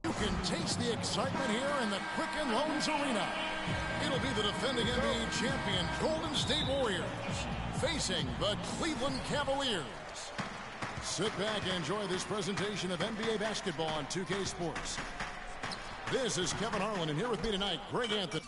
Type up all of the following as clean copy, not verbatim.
You can taste the excitement here in the Quicken Loans Arena. It'll be the defending NBA champion Golden State Warriors facing the Cleveland Cavaliers. Sit back and enjoy this presentation of NBA basketball on 2K Sports. This is Kevin Harlan, and here with me tonight, Greg Anthony.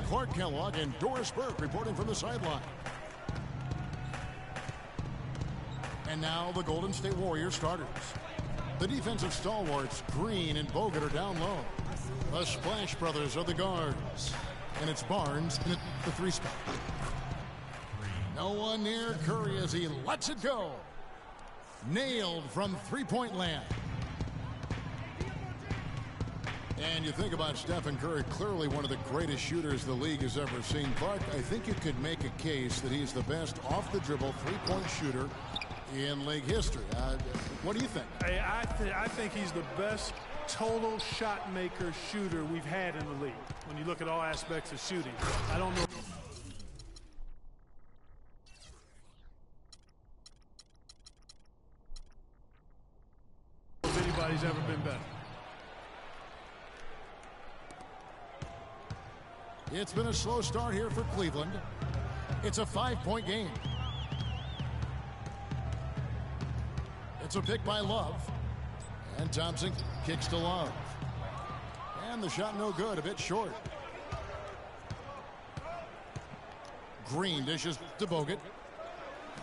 Clark Kellogg and Doris Burke reporting from the sideline. And now the Golden State Warriors starters. The defensive stalwarts, Green and Bogut, are down low. The Splash Brothers are the guards. And it's Barnes in the 3 spot. No one near Curry as he lets it go. Nailed from three-point land. And you think about Stephen Curry, clearly one of the greatest shooters the league has ever seen. Clark, I think you could make a case that he's the best off-the-dribble three-point shooter in league history. What do you think? I think he's the best total shot maker shooter we've had in the league. When you look at all aspects of shooting, I don't know if anybody's ever been better. It's been a slow start here for Cleveland. It's a 5-point game. It's a pick by Love. And Thompson kicks to Love. And the shot no good, a bit short. Green dishes to Bogut.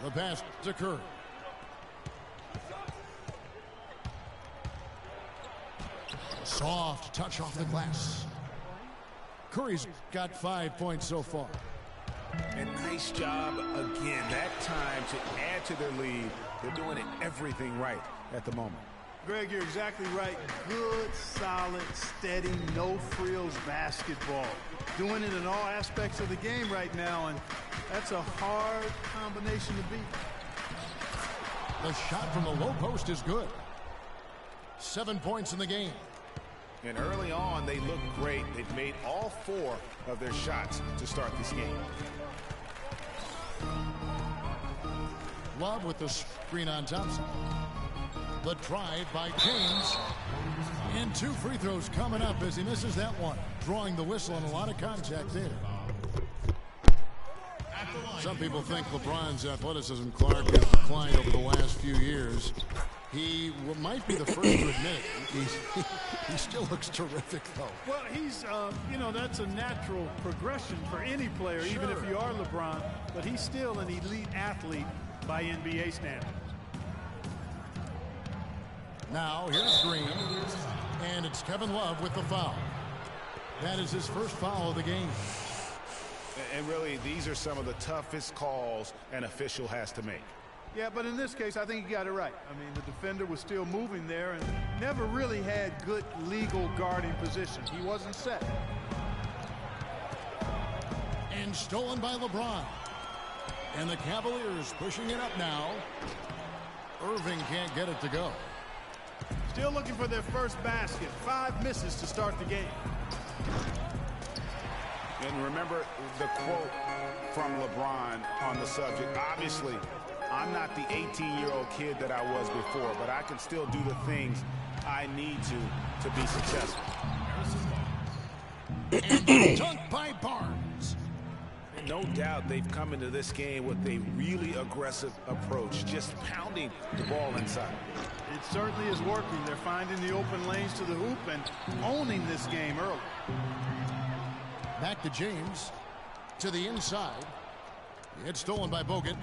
The pass to Curry. Soft touch off the glass. Curry's got 5 points so far. And nice job again. That time to add to their lead. They're doing everything right at the moment. Greg, you're exactly right. Good, solid, steady, no-frills basketball. Doing it in all aspects of the game right now, and that's a hard combination to beat. The shot from the low post is good. 7 points in the game. And early on, they look great. They've made all 4 of their shots to start this game. Love with the screen on Thompson. The drive by James. And 2 free throws coming up as he misses that one. Drawing the whistle and a lot of contact there. Some people think LeBron's athleticism, Clark, has declined over the last few years. He might be the first to admit it. He still looks terrific, though. Well, he's, that's a natural progression for any player, Sure. even if you are LeBron. But he's still an elite athlete by NBA standards. Now, here's Green. And it's Kevin Love with the foul. That is his first foul of the game. And really, these are some of the toughest calls an official has to make. Yeah, but in this case, I think he got it right. I mean, the defender was still moving there and never really had good legal guarding position. He wasn't set. And stolen by LeBron. And the Cavaliers pushing it up now. Irving can't get it to go. Still looking for their first basket. 5 misses to start the game. And remember the quote from LeBron on the subject. Obviously, I'm not the 18-year-old kid that I was before, but I can still do the things I need to be successful. And dunk by Barnes. And no doubt they've come into this game with a really aggressive approach, just pounding the ball inside. It certainly is working. They're finding the open lanes to the hoop and owning this game early. Back to James. To the inside. It's stolen by Bogut.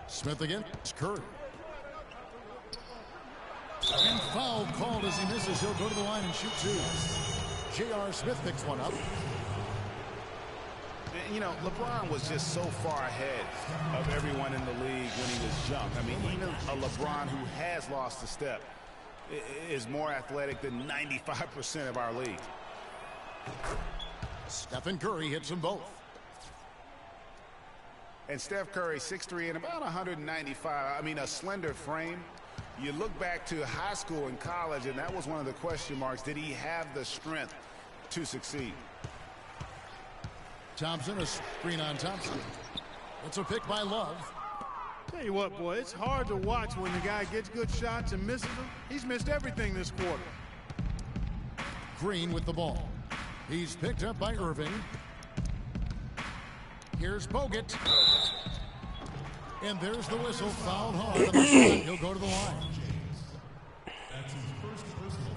Smith again. It's Curry. And foul called as he misses. He'll go to the line and shoot 2. J.R. Smith picks one up. You know, LeBron was just so far ahead of everyone in the league when he was young. I mean, even a LeBron who has lost a step is more athletic than 95% of our league. Stephen Curry hits them both. And Steph Curry, 6'3" and about 195. I mean, a slender frame. You look back to high school and college, and that was one of the question marks. Did he have the strength to succeed? Thompson, a screen on Thompson. It's a pick by Love. Tell you what, boy, it's hard to watch when the guy gets good shots and misses them. He's missed everything this quarter. Green with the ball. He's picked up by Irving. Here's Bogut. And there's the whistle. Fouled hard on the shot. He'll go to the line.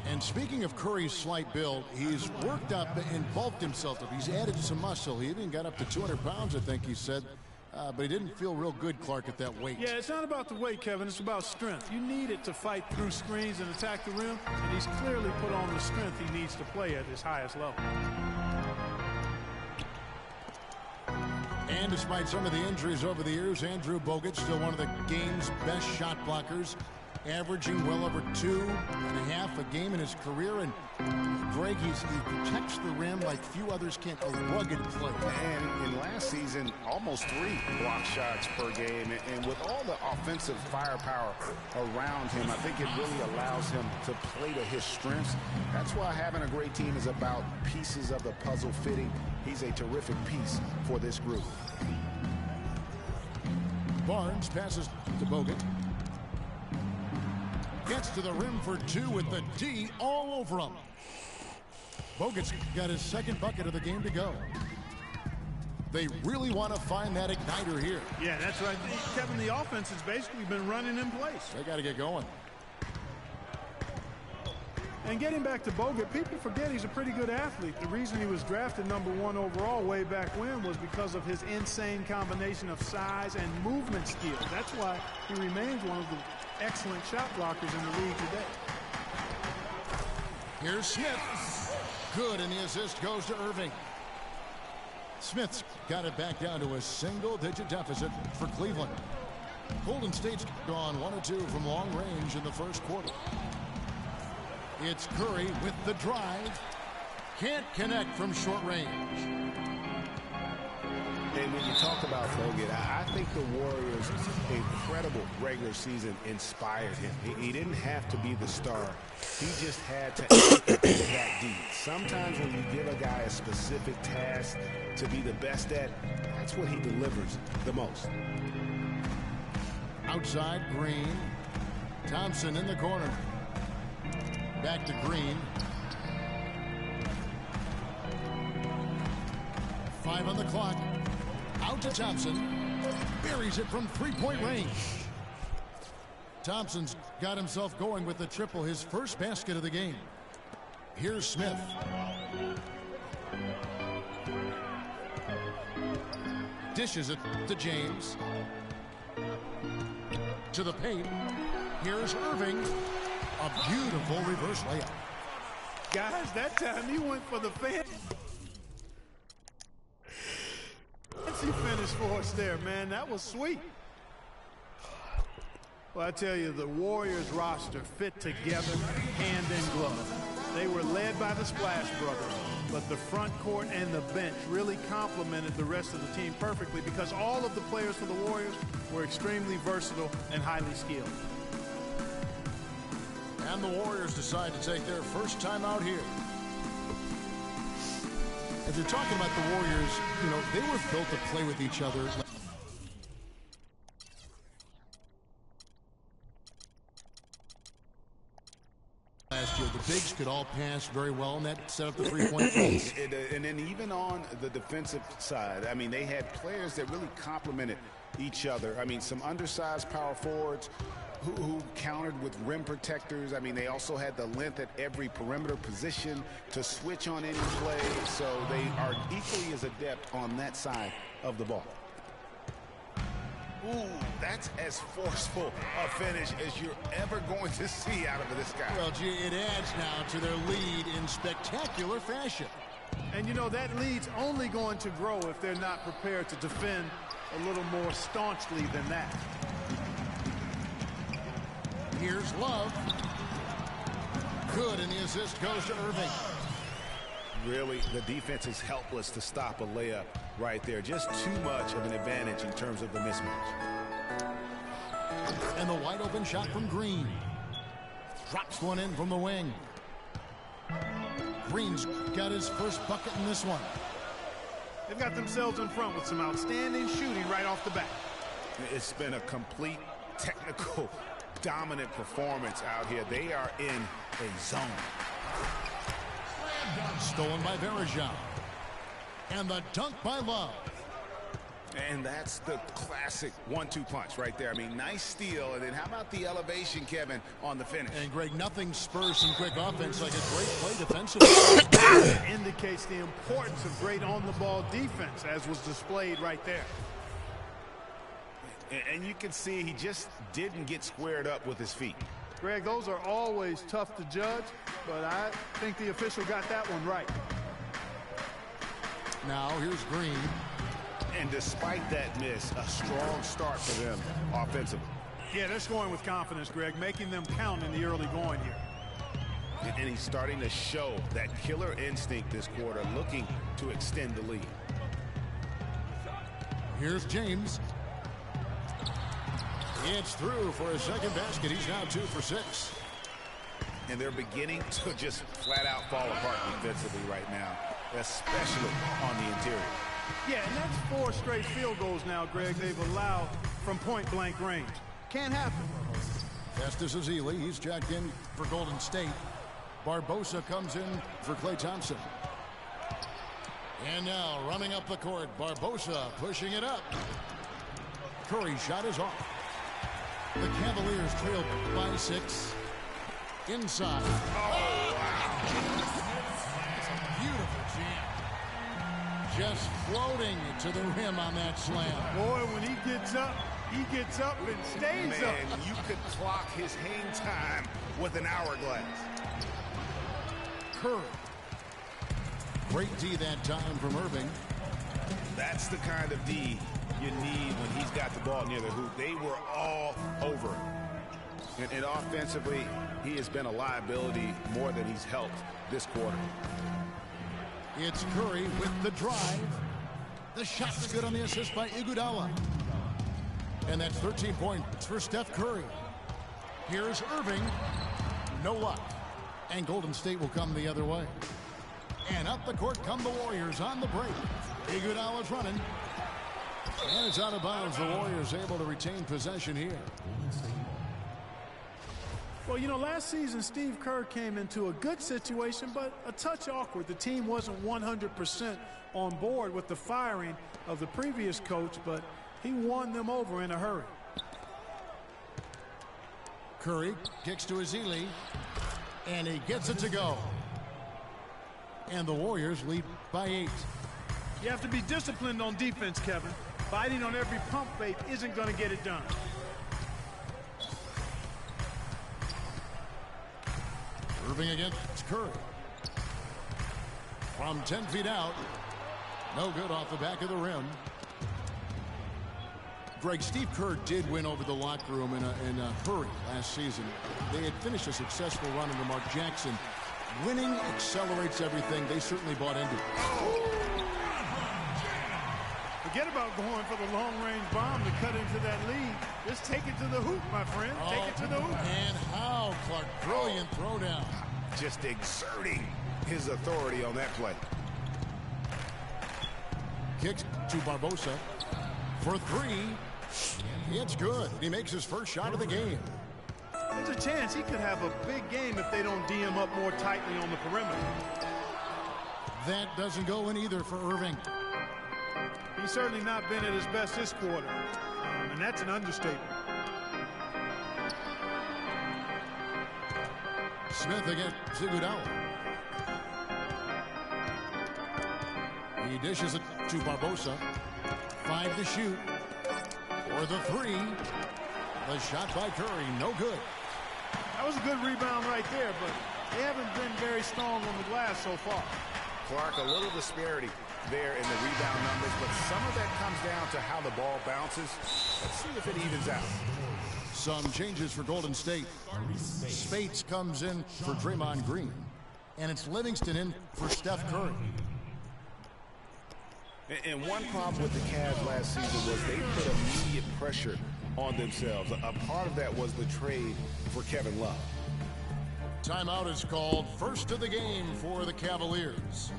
And speaking of Curry's slight build, he's worked up and bulked himself up. He's added some muscle. He even got up to 200 pounds, I think he said. But he didn't feel real good, Clark, at that weight. Yeah, it's not about the weight, Kevin. It's about strength. You need it to fight through screens and attack the rim. And he's clearly put on the strength he needs to play at his highest level. And despite some of the injuries over the years, Andrew Bogut still one of the game's best shot blockers, averaging well over 2.5 a game in his career. And Greg, he protects the rim like few others can. A rugged player. And in last season, almost 3 block shots per game. And with all the offensive firepower around him, I think it really allows him to play to his strengths. That's why having a great team is about pieces of the puzzle fitting. He's a terrific piece for this group. Barnes passes to Bogut. Gets to the rim for 2 with the D all over him. Bogut's got his second bucket of the game to go. They really want to find that igniter here. Yeah, that's right. Kevin, the offense has basically been running in place. They got to get going. And getting back to Bogut, people forget he's a pretty good athlete. The reason he was drafted #1 overall way back when was because of his insane combination of size and movement skills. That's why he remains one of the excellent shot blockers in the league today. Here's Smith. Good, and the assist goes to Irving. Smith's got it back down to a single-digit deficit for Cleveland. Golden State's gone 1 of 2 from long range in the first quarter. It's Curry with the drive. Can't connect from short range. And when you talk about Bogut, I think the Warriors' incredible regular season inspired him. He didn't have to be the star. He just had to execute that deed. Sometimes when you give a guy a specific task to be the best at, that's what he delivers the most. Outside, Green. Thompson in the corner. Back to Green. 5 on the clock. Out to Thompson. Buries it from three-point range. Thompson's got himself going with the triple, his first basket of the game. Here's Smith. Dishes it to James. To the paint. Here's Irving. A beautiful reverse layup. Guys, that time he went for the fancy finish for us there, man. That was sweet. Well, I tell you, the Warriors roster fit together hand in glove. They were led by the Splash Brothers, but the front court and the bench really complemented the rest of the team perfectly because all of the players for the Warriors were extremely versatile and highly skilled. And the Warriors decide to take their first time out here. If you're talking about the Warriors, you know, they were built to play with each other. Last year, the bigs could all pass very well, and that set up the three-point range. And then even on the defensive side, I mean, they had players that really complemented each other. I mean, some undersized power forwards who countered with rim protectors. I mean, they also had the length at every perimeter position to switch on any play. So they are equally as adept on that side of the ball. Ooh, that's as forceful a finish as you're ever going to see out of this guy. Well, gee, it adds now to their lead in spectacular fashion. And, you know, that lead's only going to grow if they're not prepared to defend a little more staunchly than that. Here's Love. Good, and the assist goes to Irving. Really, the defense is helpless to stop a layup right there. Just too much of an advantage in terms of the mismatch. And the wide open shot from Green. Drops one in from the wing. Green's got his first bucket in this one. They've got themselves in front with some outstanding shooting right off the bat. It's been a complete technical dominant performance out here. They are in a zone. Stolen by Varejao. And the dunk by Love. And that's the classic 1-2 punch right there. I mean, nice steal. And then how about the elevation, Kevin, on the finish? And, Greg, nothing spurs some quick offense like a great play defensively. It indicates the importance of great on-the-ball defense, as was displayed right there. And you can see he just didn't get squared up with his feet. Greg, those are always tough to judge, but I think the official got that one right. Now here's Green. And despite that miss, a strong start for them offensively. Yeah, they're scoring with confidence, Greg, making them count in the early going here. And he's starting to show that killer instinct this quarter, looking to extend the lead. Here's James. It's through for his second basket. He's now 2 for 6. And they're beginning to just flat out fall apart defensively right now, especially on the interior. Yeah, and that's 4 straight field goals now, Greg, they've allowed from point-blank range. Can't happen. Festus Ezeli, he's jacked in for Golden State. Barbosa comes in for Klay Thompson. And now running up the court, Barbosa pushing it up. Curry's shot is off. The Cavaliers trail by 6. Inside. Oh, wow. Beautiful jam. Just floating to the rim on that slam. Boy, when he gets up and stays up. Man, you could clock his hang time with an hourglass. Curry. Great D that time from Irving. That's the kind of D you need when he's got the ball near the hoop. They were all over it. And offensively, he has been a liability more than he's helped this quarter. It's Curry with the drive. The shot's good on the assist by Iguodala. And that's 13 points for Steph Curry. Here's Irving. No luck. And Golden State will come the other way. And up the court come the Warriors on the break. Iguodala's running. And it's out of bounds. The Warriors able to retain possession here. Well, you know, last season Steve Kerr came into a good situation, but a touch awkward. The team wasn't 100% on board with the firing of the previous coach, but he won them over in a hurry. Curry kicks to Ezeli, and he gets it to go. And the Warriors lead by 8. You have to be disciplined on defense, Kevin. Biting on every pump fake isn't going to get it done. Irving against Curry. From 10 feet out. No good off the back of the rim. Greg, Steve Kerr did win over the locker room in a hurry last season. They had finished a successful run under Mark Jackson. Winning accelerates everything. They certainly bought into it. Forget about going for the long-range bomb to cut into that lead. Just take it to the hoop, my friend. Take it to the hoop. And how, Clark. Brilliant throwdown. Just exerting his authority on that play. Kicks to Barbosa for 3. It's good. He makes his first shot of the game. There's a chance he could have a big game if they don't D him up more tightly on the perimeter. That doesn't go in either for Irving. He's certainly not been at his best this quarter, and that's an understatement. Smith against Iguodala. He dishes it to Barbosa. 5 to shoot. For the 3. The shot by Curry, no good. That was a good rebound right there, but they haven't been very strong on the glass so far. Clark, a little disparity there in the rebound numbers, but some of that comes down to how the ball bounces. Let's see if it evens out. Some changes for Golden State. Spates comes in for Draymond Green, and it's Livingston in for Steph Curry. And one problem with the Cavs last season was they put immediate pressure on themselves. A part of that was the trade for Kevin Love. Timeout is called. First of the game for the Cavaliers.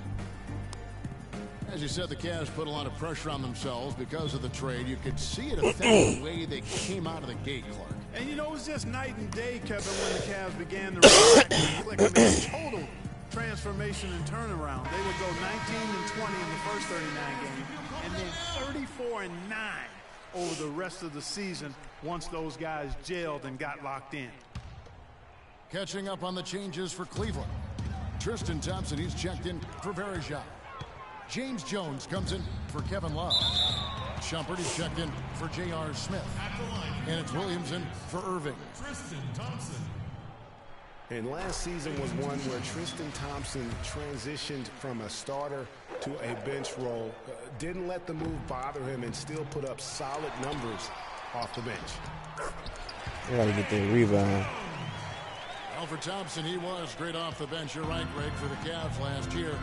As you said, the Cavs put a lot of pressure on themselves because of the trade. You could see it affect the way they came out of the gate, Clark. And you know, it was just night and day, Kevin, when the Cavs began to relax and click. I mean, total transformation and turnaround. They would go 19-20 in the first 39 games, and then 34-9 over the rest of the season once those guys gelled and got locked in. Catching up on the changes for Cleveland. Tristan Thompson, he's checked in for Verjao. James Jones comes in for Kevin Love. Shumpert is checked in for J.R. Smith. And it's Williamson for Irving. Tristan Thompson. And last season was one where Tristan Thompson transitioned from a starter to a bench role. Didn't let the move bother him and still put up solid numbers off the bench. They gotta get their rebound. Well, for Thompson, he was great off the bench. You're right, Greg, for the Cavs last year.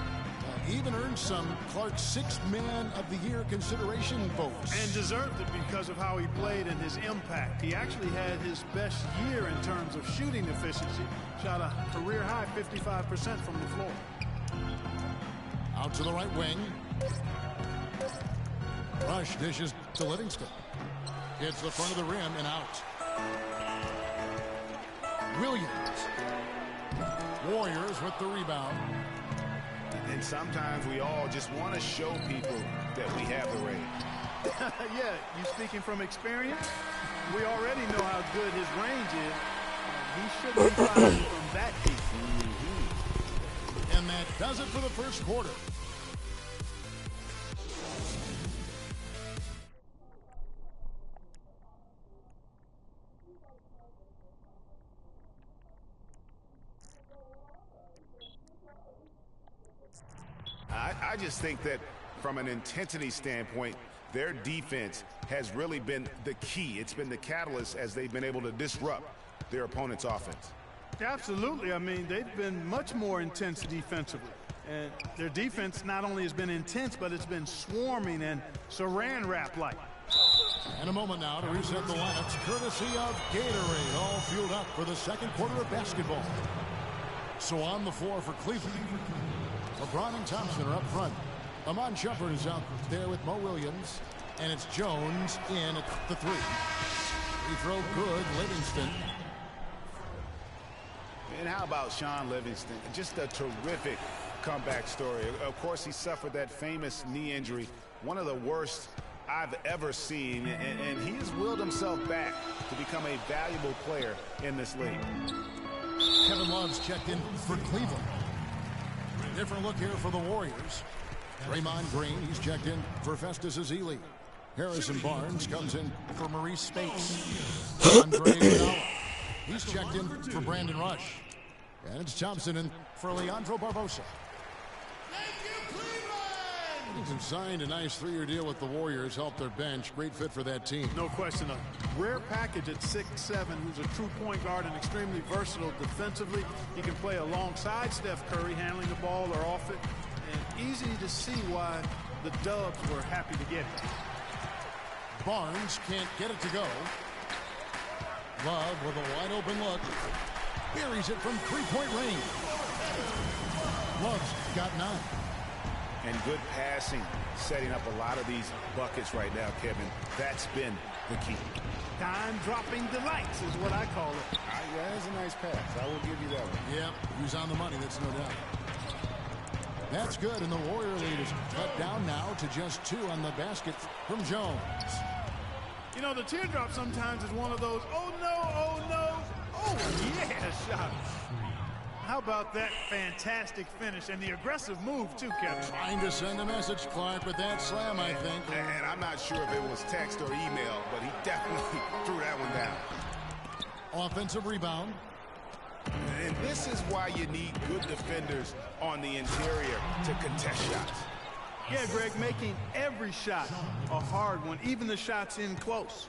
Even earned some Clark's Sixth Man of the Year consideration votes. And deserved it because of how he played and his impact. He actually had his best year in terms of shooting efficiency. Shot a career-high 55% from the floor. Out to the right wing. Rush dishes to Livingston. Hits the front of the rim and out. Williams. Warriors with the rebound. And sometimes we all just want to show people that we have the range. Yeah, you speaking from experience? We already know how good his range is. He shouldn't be firing from that deep. And that does it for the first quarter. I just think that from an intensity standpoint, their defense has really been the key. It's been the catalyst as they've been able to disrupt their opponent's offense. Absolutely. I mean, they've been much more intense defensively. And their defense not only has been intense, but it's been swarming and saran wrap like. And a moment now to reset the lineups, courtesy of Gatorade, all fueled up for the second quarter of basketball. So on the floor for Cleveland, LeBron and Thompson are up front. Amon Shumpert is out there with Mo Williams, and it's Jones in at the three. Free throw good, Livingston. And how about Sean Livingston? Just a terrific comeback story. Of course, he suffered that famous knee injury, one of the worst I've ever seen, and he has willed himself back to become a valuable player in this league. Kevin Love's checked in for Cleveland. Different look here for the Warriors. Draymond Green, he's checked in for Festus Ezeli. Harrison Barnes comes in for Maurice Spates. Andre Iguodala, he's checked in for Brandon Rush. And it's Thompson in for Leandro Barbosa. He's signed a nice 3-year deal with the Warriors, helped their bench. Great fit for that team. No question. A rare package at 6'7", who's a true point guard and extremely versatile defensively. He can play alongside Steph Curry, handling the ball or off it. And easy to see why the Dubs were happy to get it. Barnes can't get it to go. Love with a wide open look. Buries it from 3-point range. Love's got 9. And good passing, setting up a lot of these buckets right now, Kevin. That's been the key. Dime-dropping delights is what I call it. Yeah, that's a nice pass. I will give you that one. Yep, he's on the money, that's no doubt. That's good, and the Warrior lead is cut down now to just 2 on the basket from Jones. You know, the teardrop sometimes is one of those, oh no, oh no, oh yeah, shot. How about that fantastic finish and the aggressive move, too, Kevin? Trying to send a message, Clark, with that slam, I think. And I'm not sure if it was text or email, but he definitely threw that one down. Offensive rebound. And this is why you need good defenders on the interior to contest shots. Yeah, Greg, making every shot a hard one, even the shots in close.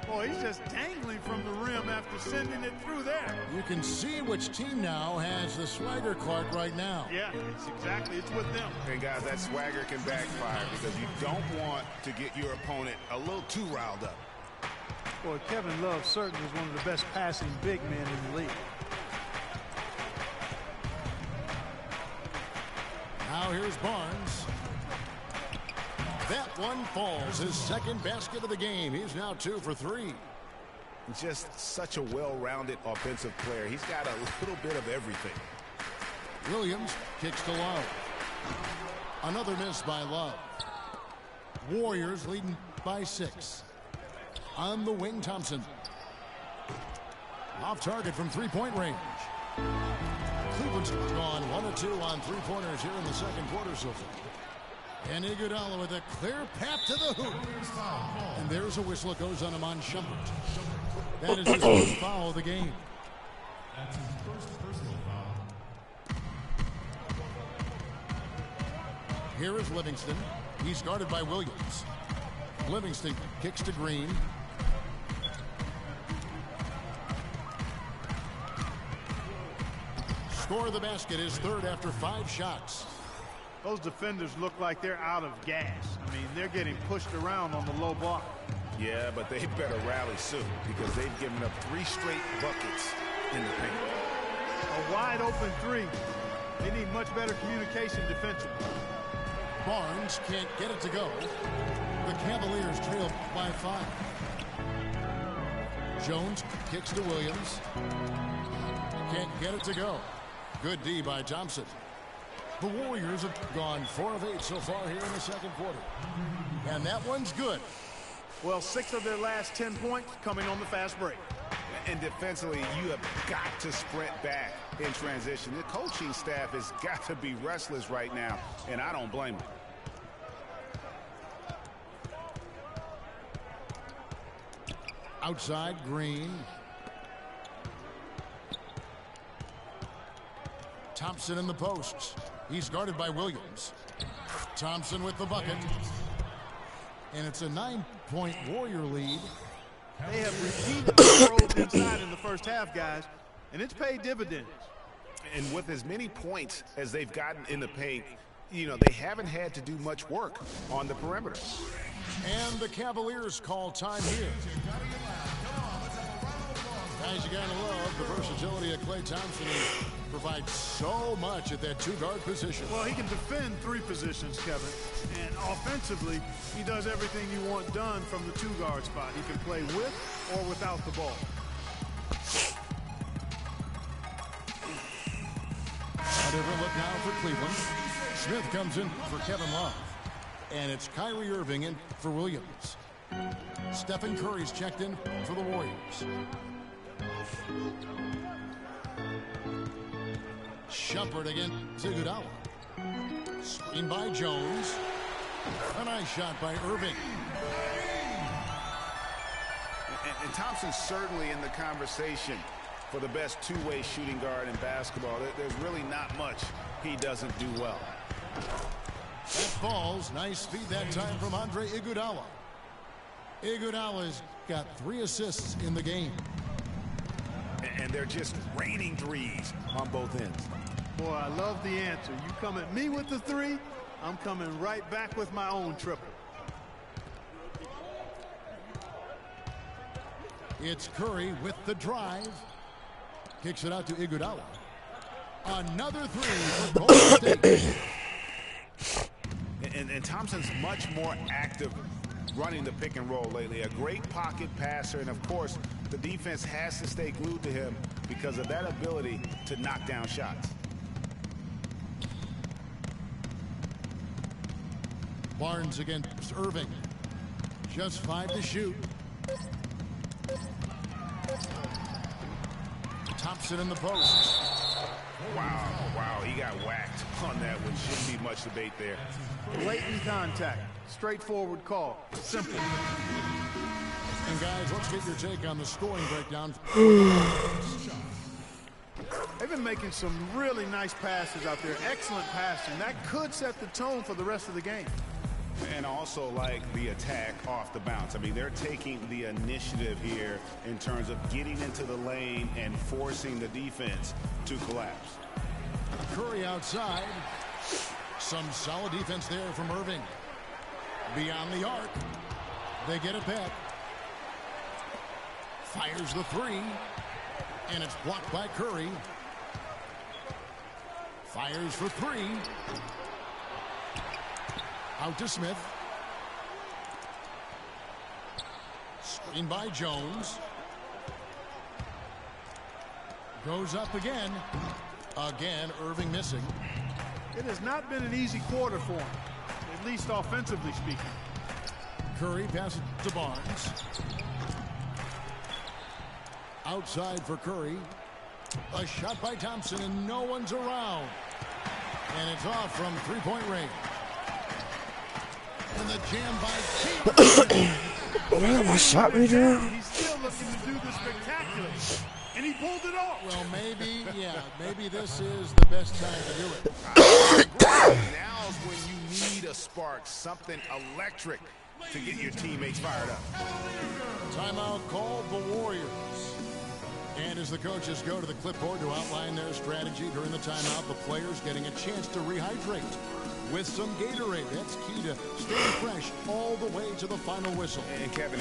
Boy, he's just dangling from the rim after sending it through there. You can see which team now has the swagger, Clark, right now. Yeah, it's with them. And guys, that swagger can backfire because you don't want to get your opponent a little too riled up. Boy, Kevin Love certainly is one of the best passing big men in the league. Now here's Barnes. That one falls, his second basket of the game. He's now 2 for 3. Just such a well-rounded offensive player. He's got a little bit of everything. Williams kicks to Love. Another miss by Love. Warriors leading by 6. On the wing, Thompson. Off target from 3-point range. Cleveland's gone 1 of 2 on 3-pointers here in the second quarter so far. And Iguodala with a clear path to the hoop. And there's a whistle. It goes on Amon Shumpert. That is his first foul of the game. That's his first personal foul. Here is Livingston. He's guarded by Williams. Livingston kicks to Green. Score of the basket is 3rd after 5 shots. Those defenders look like they're out of gas. I mean, they're getting pushed around on the low block. Yeah, but they better rally soon because they've given up 3 straight buckets in the paint. A wide open 3. They need much better communication defensively. Barnes can't get it to go. The Cavaliers trail by 5. Jones kicks to Williams. Can't get it to go. Good D by Thompson. The Warriors have gone 4 of 8 so far here in the second quarter. And that one's good. Well, 6 of their last 10 points coming on the fast break. And defensively, you have got to sprint back in transition. The coaching staff has got to be restless right now, and I don't blame them. Outside, Green. Thompson in the posts. He's guarded by Williams. Thompson with the bucket. And it's a 9-point Warrior lead. They have repeatedly rolled inside in the first half, guys, and it's paid dividends. And with as many points as they've gotten in the paint, you know, they haven't had to do much work on the perimeter. And the Cavaliers call time here. Guys, you gotta love the versatility of Klay Thompson. He provides so much at that two-guard position. Well, he can defend three positions, Kevin. And offensively, he does everything you want done from the two-guard spot. He can play with or without the ball. A different look now for Cleveland. Smith comes in for Kevin Love. And it's Kyrie Irving in for Williams. Stephen Curry's checked in for the Warriors. Shumpert against Iguodala. Screen by Jones. A nice shot by Irving. And Thompson's certainly in the conversation for the best two-way shooting guard in basketball. There's really not much he doesn't do well. That falls. Nice feed that time from Andre Iguodala. Iguodala's got 3 assists in the game. And they're just raining threes on both ends. Boy, I love the answer. You come at me with the three, I'm coming right back with my own triple. It's Curry with the drive. Kicks it out to Iguodala. Another three for Golden State. And Thompson's much more active running the pick and roll lately. A great pocket passer, and of course, the defense has to stay glued to him because of that ability to knock down shots. Barnes against Irving. Just 5 to shoot. Thompson in the post. Wow, he got whacked on that one. Shouldn't be much debate there. Blatant contact. Straightforward call. Simple. And guys, let's get your take on the scoring breakdown. They've been making some really nice passes out there. Excellent passing. That could set the tone for the rest of the game. And also like the attack off the bounce. I mean, they're taking the initiative here in terms of getting into the lane and forcing the defense to collapse. Curry outside. Some solid defense there from Irving. Beyond the arc. They get it back. Fires the three. And it's blocked by Curry. Fires for three. Out to Smith. Screen by Jones. Goes up again. Again, Irving missing. It has not been an easy quarter for him, at least offensively speaking. Curry passes to Barnes. Outside for Curry. A shot by Thompson, and no one's around. And it's off from three-point range. And the jam by My shot reader. He's still looking to do this spectacular. And he pulled it off. Well, maybe this is the best time to do it. Now's when you need a spark, something electric to get your teammates fired up. Timeout called the Warriors. And as the coaches go to the clipboard to outline their strategy during the timeout, the players getting a chance to rehydrate with some Gatorade. That's key to staying fresh all the way to the final whistle. And Kevin,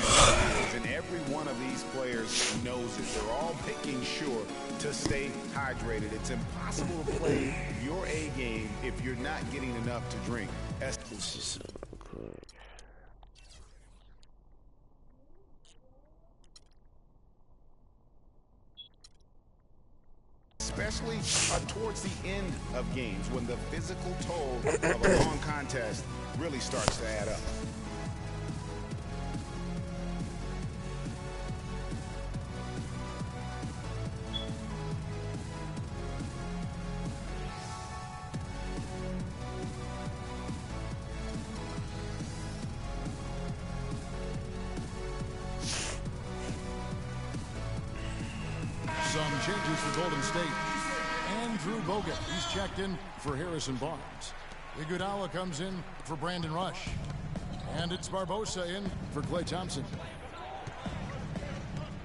and every one of these players knows it. They're all making sure to stay hydrated. It's impossible to play your A game if you're not getting enough to drink. This is so cool. Especially towards the end of games when the physical toll of a long contest really starts to add up. Some changes for Golden State. Andrew Bogut, he's checked in for Harrison Barnes. Iguodala comes in for Brandon Rush. And it's Barbosa in for Klay Thompson.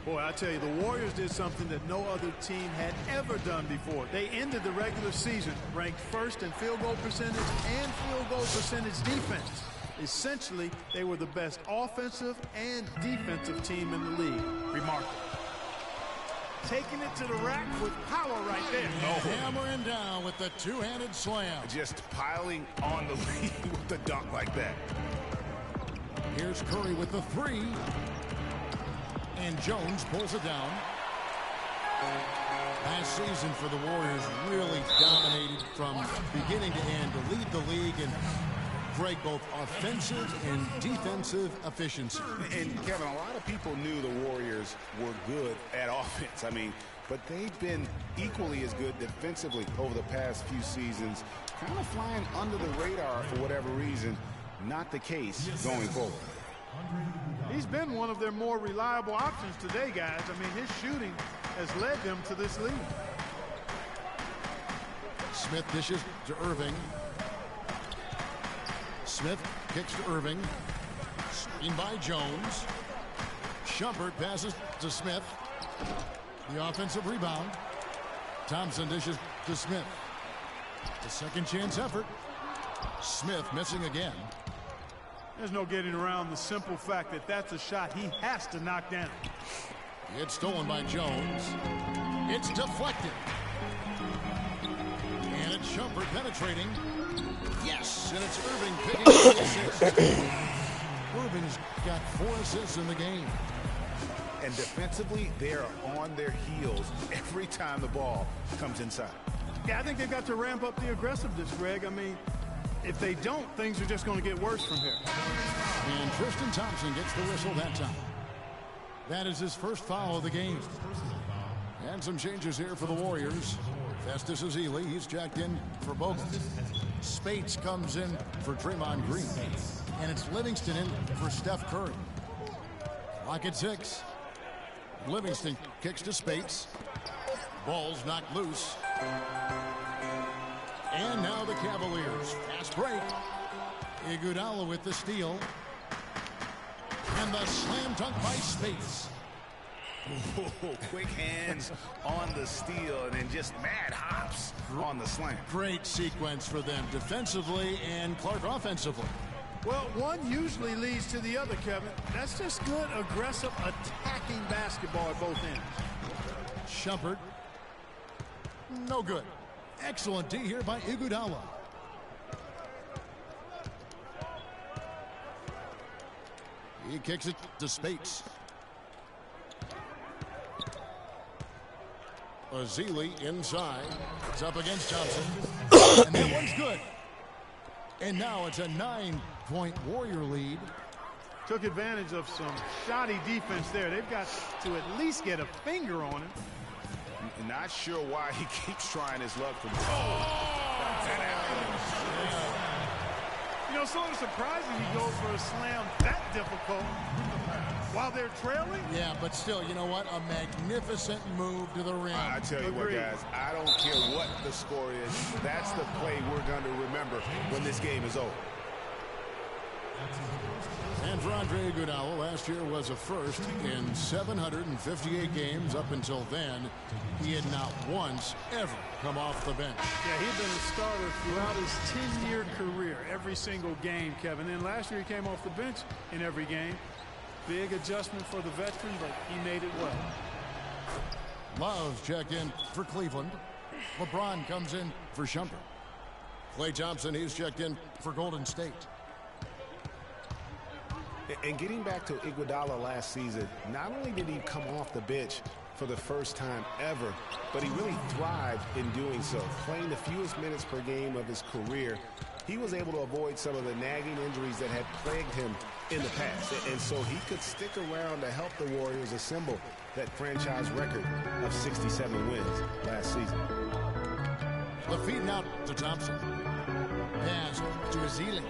Boy, I tell you, the Warriors did something that no other team had ever done before. They ended the regular season ranked first in field goal percentage and field goal percentage defense. Essentially, they were the best offensive and defensive team in the league. Remarkable. Taking it to the rack with power right there. Hammering down with the two-handed slam. Just piling on the lead with the dunk like that. Here's Curry with the three. And Jones pulls it down. Last season for the Warriors really dominated from beginning to end to lead the league and break both offensive and defensive efficiency. And Kevin, a lot of people knew the Warriors were good at offense. I mean, but they've been equally as good defensively over the past few seasons, kind of flying under the radar for whatever reason. Not the case going forward. He's been one of their more reliable options today, guys. I mean, his shooting has led them to this lead. Smith dishes to Irving. Smith kicks to Irving. Screen by Jones. Shumpert passes to Smith. The offensive rebound. Thompson dishes to Smith. The second chance effort. Smith missing again. There's no getting around the simple fact that that's a shot he has to knock down. It's stolen by Jones. It's deflected. And it's Shumpert penetrating. Yes, and it's Irving picking up the assist. Irving's got 4 assists in the game. And defensively, they're on their heels every time the ball comes inside. Yeah, I think they've got to ramp up the aggressiveness, Greg. I mean, if they don't, things are just going to get worse from here. And Tristan Thompson gets the whistle that time. That is his first foul of the game. And some changes here for the Warriors. Festus Ezeli, he's jacked in for Bogut. Spates comes in for Draymond Green. And it's Livingston in for Steph Curry. Clock at 6. Livingston kicks to Spates. Ball's knocked loose. And now the Cavaliers. Fast break. Iguodala with the steal. And the slam dunk by Spates. Quick hands on the steal and then just mad hops on the slam. Great sequence for them defensively and Clark offensively. Well, one usually leads to the other, Kevin. That's just good, aggressive, attacking basketball at both ends. Shumpert. No good. Excellent D here by Iguodala. He kicks it to Spates. Ezeli inside. It's up against Thompson. And that one's good. And now it's a 9-point Warrior lead. Took advantage of some shoddy defense there. They've got to at least get a finger on him. Not sure why he keeps trying his luck from. You know, sort of surprising he goes for a slam that difficult while they're trailing. Yeah, but still, you know what? A magnificent move to the rim. I tell you what, guys, I don't care what the score is. That's the play we're going to remember when this game is over. And for Andre Iguodala, last year was a first in 758 games. Up until then, he had not once ever come off the bench. Yeah, he'd been a starter throughout his 10-year career, every single game, Kevin. And last year he came off the bench in every game. Big adjustment for the veteran, but he made it well. Love's checked in for Cleveland. LeBron comes in for Shumpert. Klay Thompson, he's checked in for Golden State. And getting back to Iguodala last season, not only did he come off the bench for the first time ever, but he really thrived in doing so. Playing the fewest minutes per game of his career, he was able to avoid some of the nagging injuries that had plagued him in the past. And so he could stick around to help the Warriors assemble that franchise record of 67 wins last season. The feed out to Thompson. Pass to Ezeli.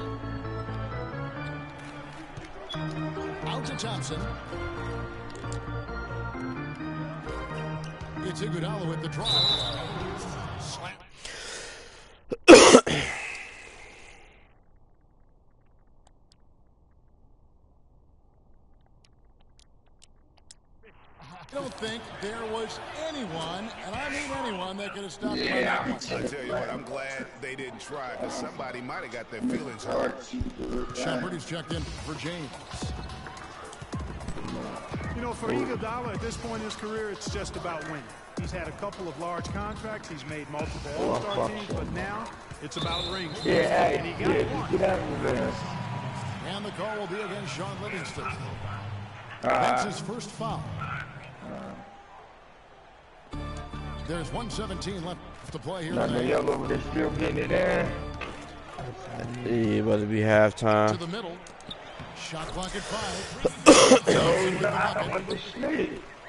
Out to Thompson. It's Iguodala with the drive. Slap. I don't think there was anyone, and I mean anyone, that could have stopped him on that one. I tell you what, I'm glad they didn't try, because somebody might have got their feelings hurt. Shepard is checked in for James. You know, for Iguodala at this point in his career, it's just about winning. He's had a couple of large contracts. He's made multiple All-Star teams, but now it's about rings. And he got one. And the call will be against Sean Livingston. That's his first foul. There's 1:17 left to play here tonight. Yeah, about to be halftime. To the middle. Shot clock at 5.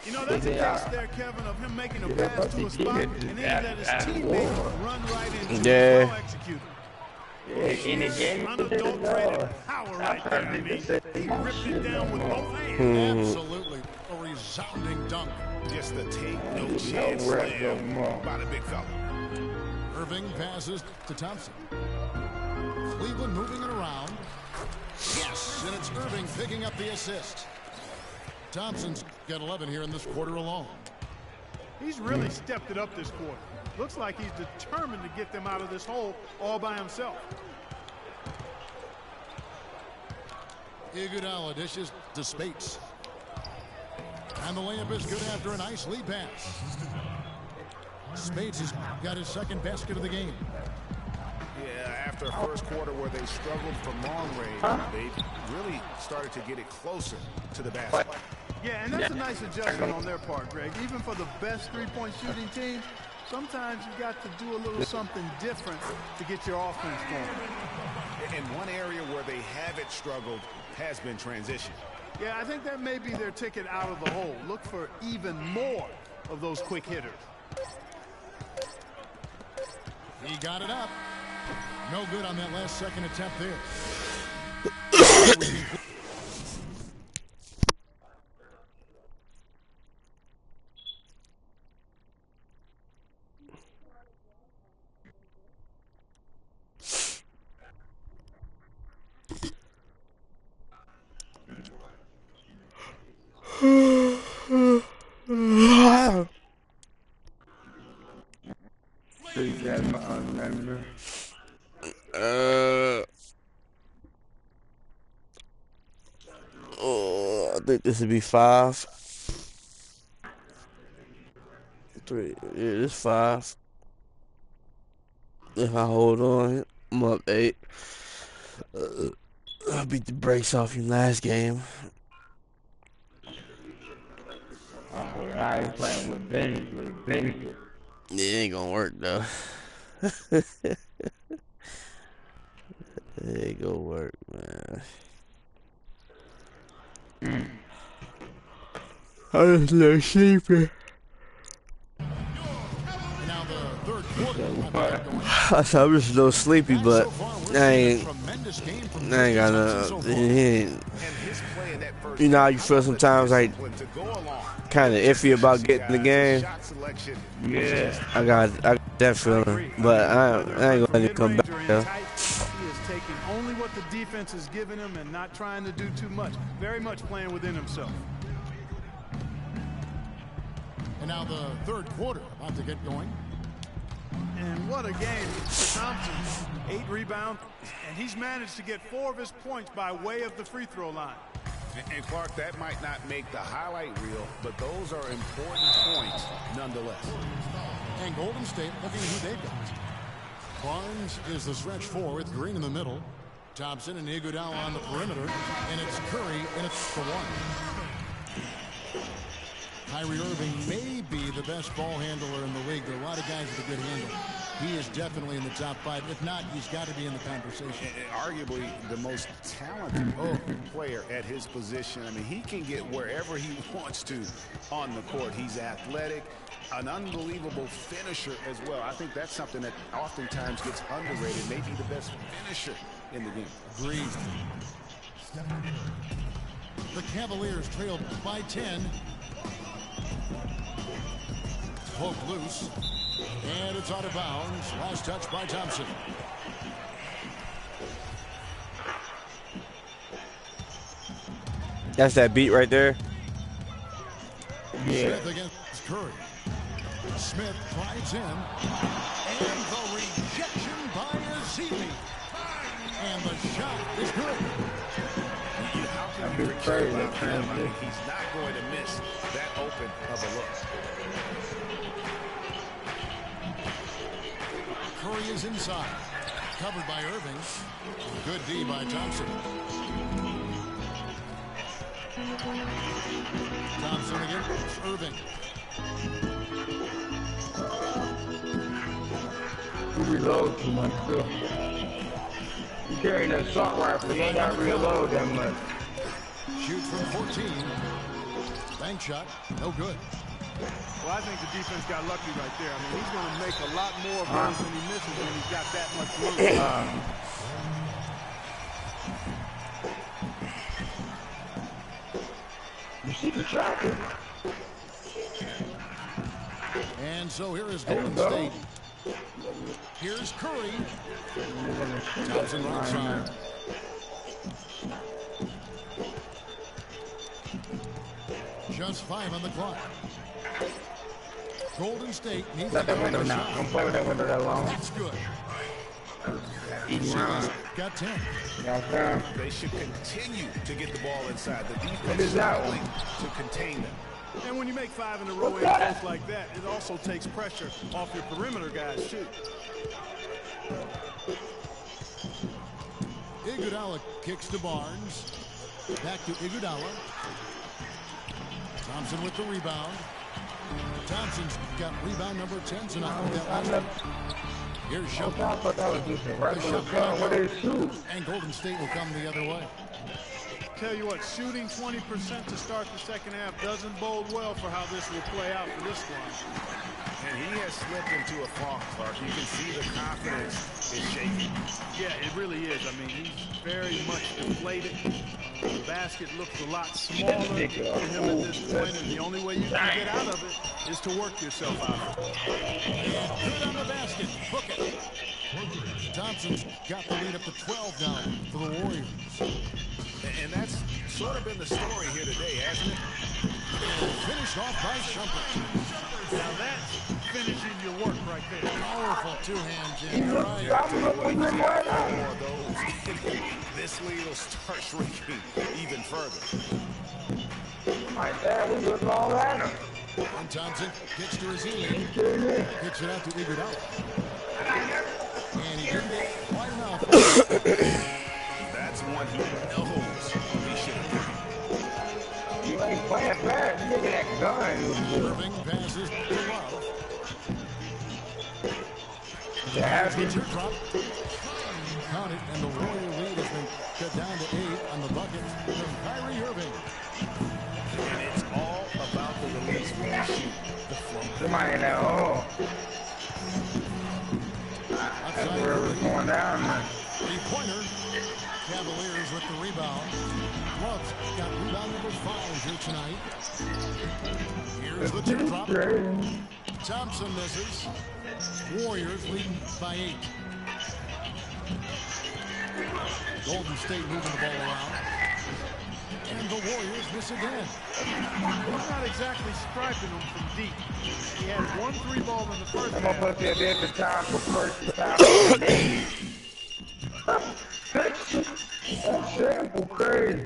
You know, that's a case there, Kevin, of him making a pass to a spot, and then he let his teammate run right into it. Well executed. Unadulterated power right there. I mean, he ripped it down with both hands. Absolutely. A resounding dunk. Just the take no chance slam by the big fella. Irving passes to Thompson. Cleveland moving it around. Yes, and it's Irving picking up the assist. Thompson's got 11 here in this quarter alone. He's really stepped it up this quarter. Looks like he's determined to get them out of this hole all by himself. Iguodala dishes to Spates. And the layup is good after a nice lead pass. Spates has got his second basket of the game. Yeah, after first quarter where they struggled from long range, they really started to get it closer to the basket. Yeah, and that's a nice adjustment on their part, Greg. Even for the best three-point shooting team, sometimes you got to do a little something different to get your offense going. And one area where they haven't struggled has been transition. Yeah, I think that may be their ticket out of the hole. Look for even more of those quick hitters. He got it up. No good on that last second attempt there. I think this would be 5. 3. Yeah, this 5. If I hold on, I'm up 8. I beat the brakes off you last game. I ain't playing with Benny. Yeah, it ain't gonna work though. It ain't gonna work, man. I just look sleepy. Now the third quarter. I'm just a little sleepy, but I ain't got nothing. You know how you feel sometimes, like kind of iffy about getting the game. Yeah, I got that feeling, but I ain't gonna let it come back. Though. He is taking only what the defense is giving him and not trying to do too much. Very much playing within himself. And now the third quarter about to get going. And what a game for Thompson. 8 rebounds, and he's managed to get 4 of his points by way of the free throw line. And Clark, that might not make the highlight reel, but those are important points nonetheless. And Golden State looking at who they've got. Barnes is the stretch 4 with Green in the middle. Thompson and Iguodala on the perimeter. And it's Curry, and it's for 1. Kyrie Irving may be the best ball handler in the league. There are a lot of guys with a good handle. He is definitely in the top 5. If not, he's got to be in the conversation. And arguably the most talented player at his position. I mean, he can get wherever he wants to on the court. He's athletic, an unbelievable finisher as well. I think that's something that oftentimes gets underrated. Maybe the best finisher in the game. Agreed. The Cavaliers trailed by 10. Poked loose. And it's out of bounds. Last touch by Thompson. That's that beat right there. Smith against Curry. Smith drives in. And the rejection by Azili. And the shot is good. How can you forget about him? I mean, he's not going to miss that open of a look. Curry is inside. Covered by Irving. Good D by Thompson. Thompson against Irving. You reload too much, too. You carry that assault rifle, you ain't got to reload that much. Shoots from 14. Bank shot, no good. Well, I think the defense got lucky right there. I mean, he's going to make a lot more of those when he misses when he's got that much room. You see the tracker? And so here is Golden State. Here's Curry. Thompson right side. Just 5 on the clock. Golden State needs to that window now. Don't play with that window that long. That's good. Got 10. They should continue to get the ball inside. The What defense is that one? to contain them. And when you make 5 in a row and close like that, it also takes pressure off your perimeter guys, too. Iguodala kicks to Barnes. Back to Iguodala. Thompson with the rebound. Thompson's got rebound number 10 tonight. Here's Shot. And Golden State will come the other way. Tell you what, shooting 20% to start the second half doesn't bode well for how this will play out for this squad. And he has slipped into a funk, Clark. You can see the confidence is shaking. Yeah, it really is. I mean, he's very much deflated. The basket looks a lot smaller for him at this point, and the only way you can get out of it is to work yourself out of it. Good on the basket. Book it. Thompson's got the lead up to 12 now for the Warriors. And that's sort of been the story here today, hasn't it? And finished off by Shumpert. Now that's finishing your work right there. Powerful two-hand jam. Right. More of those. This lead will start shrinking even further. My dad was with all that. And Thompson gets to his heel. Kicks it out to Iguodala. And he didn't get quite enough. That's one he knows he should have. You ain't playing bad. Look at that gun. Irving passes to Love. Happy. Drop. Count it, and the Warrior lead has been cut down to 8 on the bucket from Kyrie Irving. And it's all about the release when you shoot the flow. Somebody in that hole. That's where it was going down. Three-pointer. Cavaliers with the rebound. Love's got rebound number 5 here tonight. Here's the tip drop. Thompson misses. Warriors leading by 8. Golden State moving the ball around. And the Warriors miss again. He's not exactly striping them from deep. He had 1 3-ball in the first I'm half. going to put that at the top for first time. That's simple, crazy.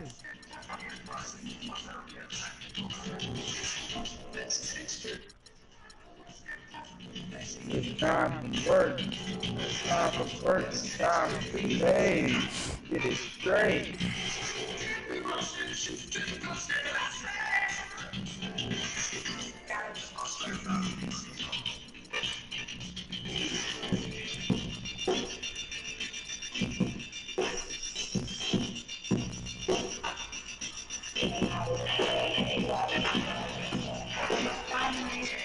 It's time for work. It's time for work. It's time to behave. Get it straight.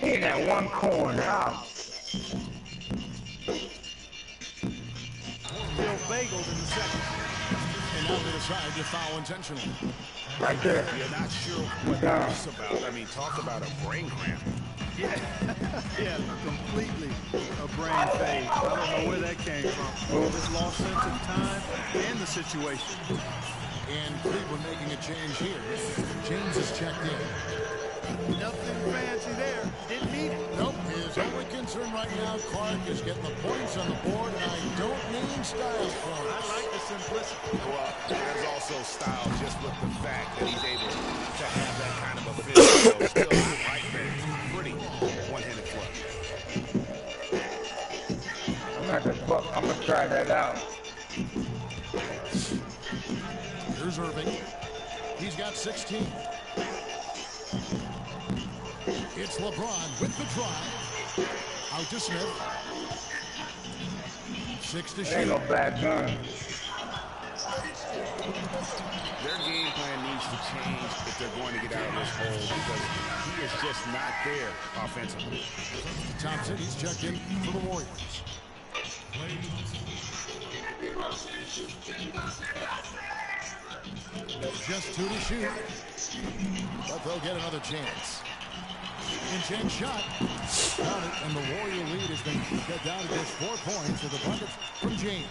In that one corner out. Bill Bagels in the second. And now they decide to foul intentionally. Right there. You're not sure what that's about. I mean, talk about a brain cramp. Yeah, yeah, completely a brain fade. I don't know where that came from. Just lost sense of time and the situation. And Cleveland making a change here. James is checked in. Nothing fancy there. Didn't need it. Nope. His only concern right now, Clark, is getting the points on the board, and I don't mean style points. I like the simplicity. Well, there's also style just with the fact that he's able to have that kind of a finish. So still, I like that. Pretty one-handed flush. I'm gonna try that out. Here's Irving. He's got 16. It's LeBron with the drive. Out to Smith. 6 to shoot. Ain't no bad gun. Their game plan needs to change if they're going to get out of this hole because he is just not there offensively. Thompson, he's checked in for the Warriors. Just 2 to shoot. But they'll get another chance. In-chance shot. Got it, and the Warrior lead has been cut down to just 4 points with a bucket from James.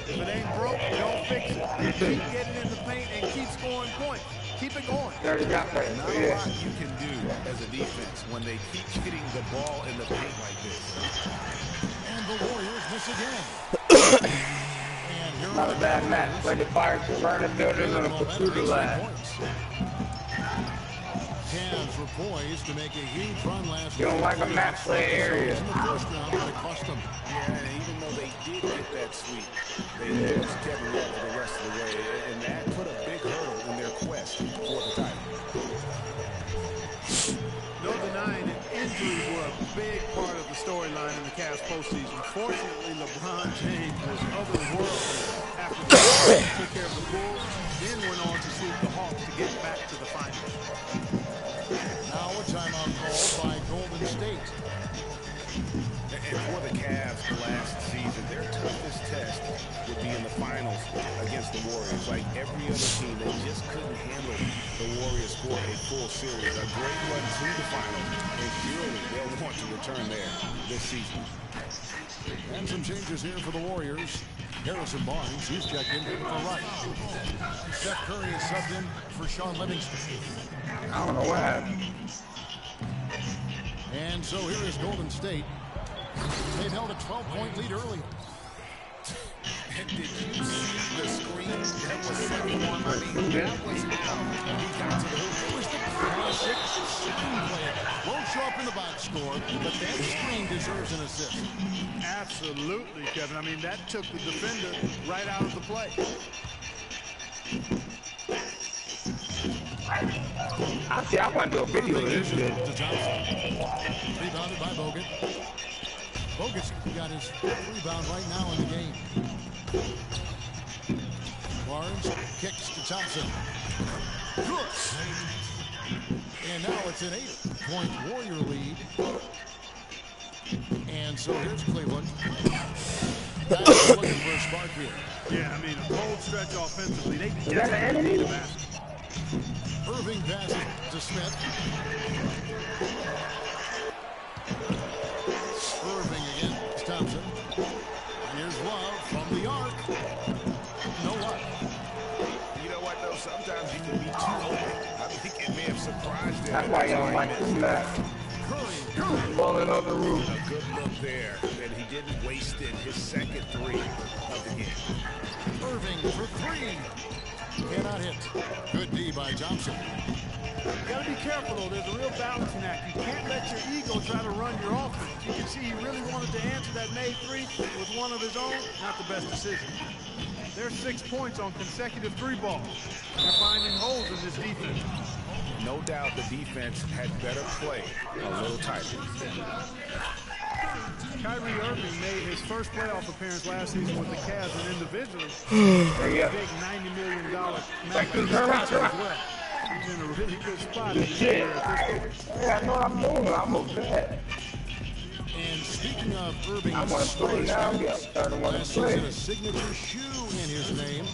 If it ain't broke, don't fix it. Keep getting in the paint and keep scoring points. Keep it going. Not a lot you can do as a defense when they keep hitting the ball in the paint like this. And the Warriors miss again. And here Not a bad match. Play the fire to burn the building on a pursuit of line. Cavs were poised to make a huge run last You don't like a match play area. in the first round, but it cost them. Yeah, and even though they did get that sweep, they lost Kevin Love for the rest of the way, and that put a big hurdle in their quest for the title. No denying it, injuries were a big part of the storyline in the Cavs postseason. Fortunately, LeBron James was otherworldly after the took care of the Bulls, then went on to sweep the Hawks to get back to the finals. Now a timeout called by Golden State. And for the Cavs last season, their toughest test would be in the finals against the Warriors. Like every other team, they just couldn't handle the Warriors for a full series. A great run to the finals, and surely they'll want to return there this season. And some changes here for the Warriors. Harrison Barnes, he's checked in for Wright. Steph Curry is subbed in for Sean Livingston. I don't know what happened. And so here is Golden State. They've held a 12-point lead early. And did you see the screen that was set on? I mean, that was It was the classic screen play. Won't show up in the box score, but that screen deserves an assist. Absolutely, Kevin. I mean, that took the defender right out of the play. I want to do a video of this shit. Rebounded by Bogut. Bogut's got his rebound right now in the game. Barnes kicks to Thompson. Good. And now it's an 8-point Warrior lead. And so here's Cleveland. Back looking for a spark here. Yeah, I mean, a cold stretch offensively. They desperately need the basket. Irving passes to Smith. Irving again to Thompson. And here's Love from the arc. No luck. You know what, though? Sometimes you can be too open. I think it may have surprised them. That's why you don't like this match. Curry. Falling on the roof. A good look there, and he didn't waste it. His second three of the game. Irving for 3. Cannot hit. Good D by Thompson. You got to be careful, though. There's a real balancing act. You can't let your ego try to run your offense. You can see he really wanted to answer that made 3 with one of his own. Not the best decision. There's 6 points on consecutive 3 balls. They're finding holes in this defense. No doubt the defense had better play a little tighter. Kyrie Irving made his first playoff appearance last season with the Cavs and individually a big $90 million match as well. He's in a really good spot in his career at this point. Yeah, I know what I'm doing. I'm upset. And speaking of Irving, I want to play now. Yeah, starting to want to play. a signature shoe in his name.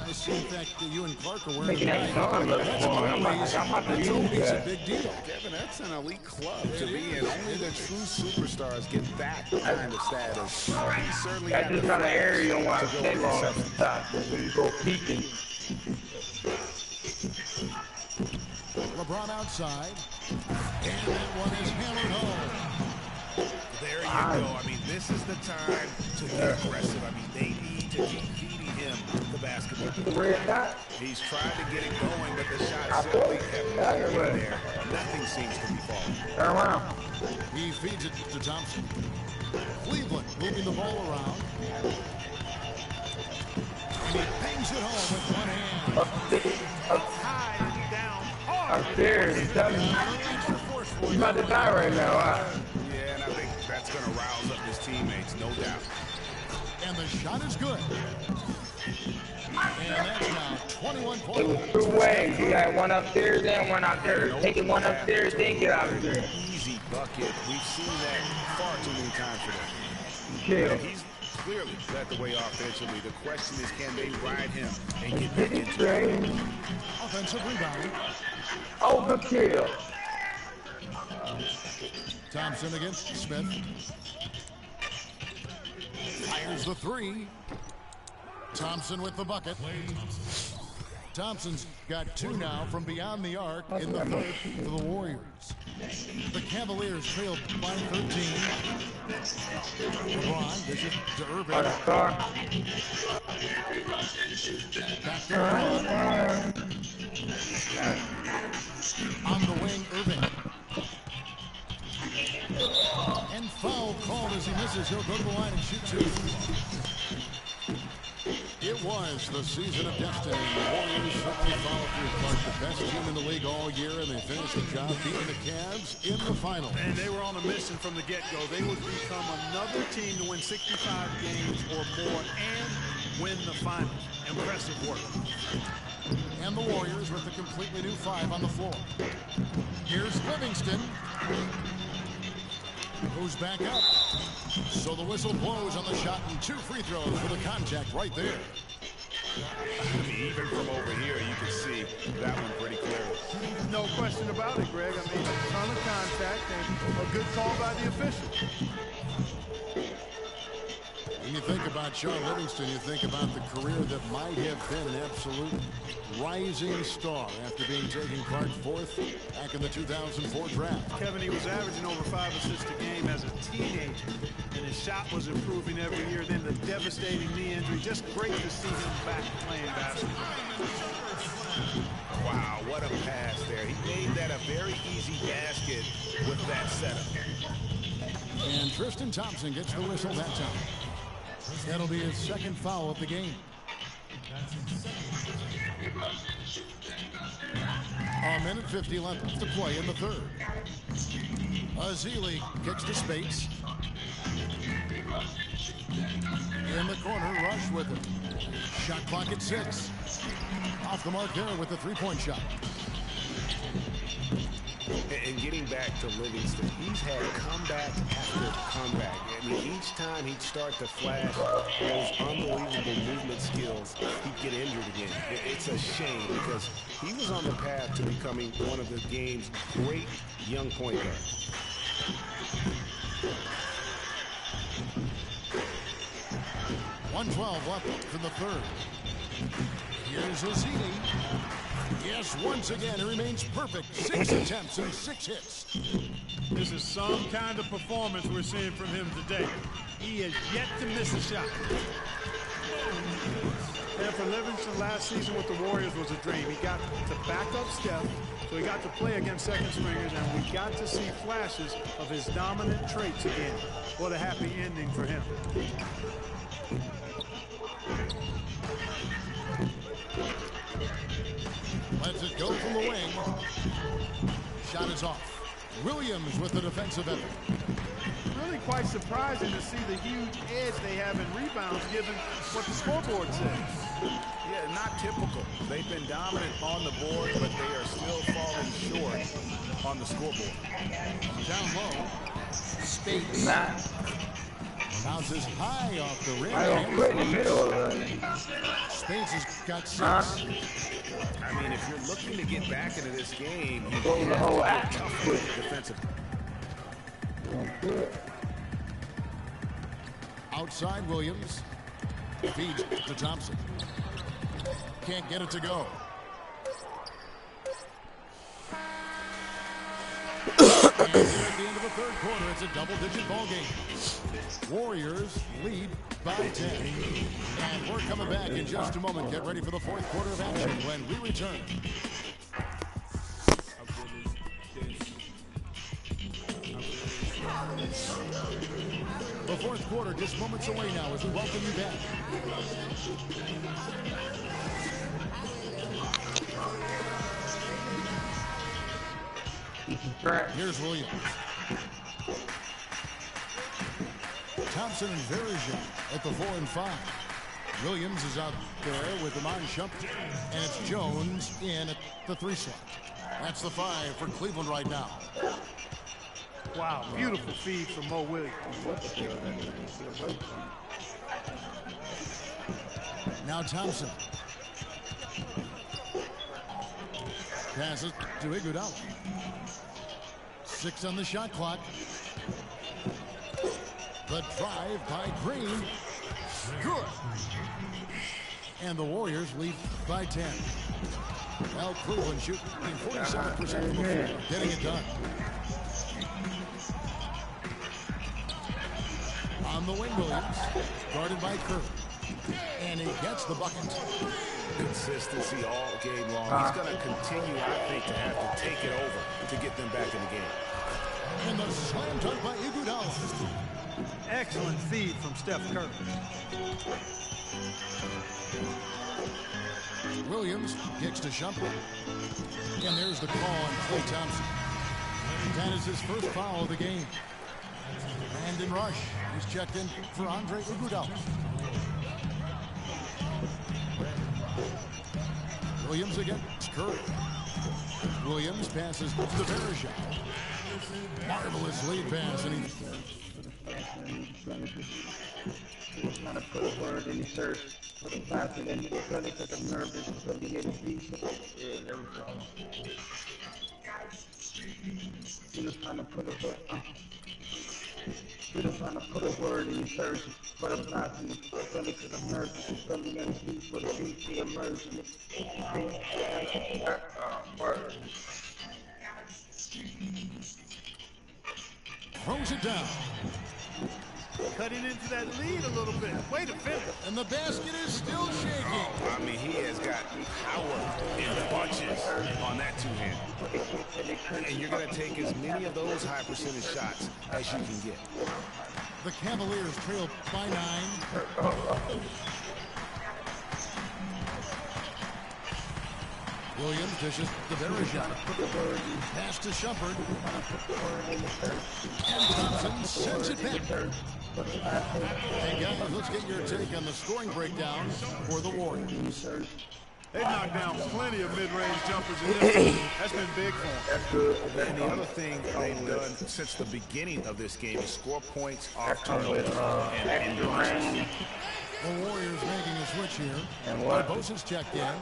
I see, in fact, that you and Clark are wearing Making that song look fun. I'm about to use It's a that. big deal. Kevin, that's an elite club to be in. Only the true superstars get that kind of status. He certainly That's had just the kind of flair area you don't want to to go stay with long the at the top. So you go peeking. LeBron outside. And that one is hammered home. There you go. I mean, this is the time to get aggressive. I mean, they need to keep feeding him the basketball. He's tried to get it going, but the shots simply have not been there. Nothing seems to be falling. He feeds it to Thompson. Cleveland moving the ball around. And he bangs it home with one hand. High and down hard. Upstairs, he's about to die right now. Yeah, and I think that's going to rouse up his teammates, no doubt. And the shot is good. And that's now 21 points. Two ways. You got one upstairs and one out there. Taking one upstairs, then get out of there. Easy bucket. We've seen that far too many times for them. Kill. He's clearly led the way offensively. The question is, can they ride him and get back into it? Offensive rebound. Overkill. Thompson against Smith. Fires the three. Thompson with the bucket. Thompson's got two now from beyond the arc in the third for the Warriors. The Cavaliers trailed by 13. LeBron dishes to Irving. Back to LeBron. On the wing, Irving. And foul called as he misses. He'll go to the line and shoot two. It was the season of destiny. The Warriors certainly followed through, Clark, the best team in the league all year, and they finished the job beating the Cavs in the final. And they were on a mission from the get-go. They would become another team to win 65 games or more and win the finals. Impressive work. And the Warriors with a completely new five on the floor. Here's Livingston, who's back up. So the whistle blows on the shot and two free throws for the contact right there. Even from over here, you can see that one pretty clearly. No question about it, Greg. I mean, a ton of contact and a good call by the official. When you think about Sean Livingston, you think about the career that might have been an absolute rising star after being taken Clark fourth back in the 2004 draft. Kevin, he was averaging over 5 assists a game as a teenager, and his shot was improving every year. Then the devastating knee injury. Just great to see him back playing basketball. Wow, what a pass there. He made that a very easy basket with that setup. And Tristan Thompson gets the whistle that time. That'll be his second foul of the game. A minute 50 left to play in the third. Azili kicks to space. In the corner, Rush with it. Shot clock at 6. Off the mark there with the three-point shot. And getting back to Livingston, he's had comeback after comeback. I mean, each time he'd start to flash those unbelievable movement skills, he'd get injured again. It's a shame because he was on the path to becoming one of the game's great young point guards. .112 left in the third. Here's Azili. Yes, once again, he remains perfect. 6 attempts and 6 hits. This is some kind of performance we're seeing from him today. He has yet to miss a shot. And for Livingston, last season with the Warriors was a dream. He got to back up Steph, so he got to play against second stringers, and we got to see flashes of his dominant traits again. What a happy ending for him. Lets it go from the wing. Shot is off. Williams with the defensive effort. Really quite surprising to see the huge edge they have in rebounds given what the scoreboard says. Yeah, not typical. They've been dominant on the board, but they are still falling short on the scoreboard. Down low. Spates. Bounces high off the rim. I don't quit in the middle of it. Spates has got 6. I mean, if you're looking to get back into this game, you Go the whole act. tough with it defensively. Outside Williams. Feeds to Thompson. And here at the end of the third quarter, it's a double-digit ball game. Warriors lead by 10. And we're coming back in just a moment. Get ready for the fourth quarter of action when we return. The fourth quarter just moments away now as we welcome you back. Here's Williams. Thompson and Verja at the 4 and 5. Williams is out there with Iman Shumpert. And it's Jones in at the 3 slot. That's the 5 for Cleveland right now. Wow, beautiful feed from Mo Williams. Now Thompson. Passes to Iguodala. 6 on the shot clock. The drive by Green. Good. And the Warriors lead by 10. Well, Cleveland shooting 47% from the floor, getting it done. On the wing, Williams, guarded by Curry. And he gets the bucket. Consistency all game long. He's going to continue, I think, to have to take it over to get them back in the game. And the slam dunk by Iguodala. Excellent feed from Steph Curry. Williams kicks to Shumpert. And there's the call on Klay Thompson. That is his first foul of the game. Brandon Rush. He's checked in for Andre Iguodala. Williams against Curry. Williams passes to Verja. Marvelous lead pass, and he's trying to put a word in his shirt, put a pass in his belly because I'm nervous, so he get his beat. Yeah, there we go. He was trying to put a word. He was trying to put a word in his shirt, put a pass in his belly because I'm nervous, so he get his beat for the BC emerging. Word. throws it down. Cutting into that lead a little bit. Way to finish. And the basket is still shaking. I mean, he has got power in bunches on that two-hand. And you're going to take as many of those high percentage shots as you can get. The Cavaliers trail by 9. Williams dishes the Verja. Pass to Shumpert. And Thompson sends it back. Hey guys, let's get your take on the scoring breakdown for the Warriors. They've knocked down plenty of mid-range jumpers in this game. That's been big for them. And the other thing they've done since the beginning of this game is score points off turnovers and launches. The Warriors making a switch here. Barbosa's checked in.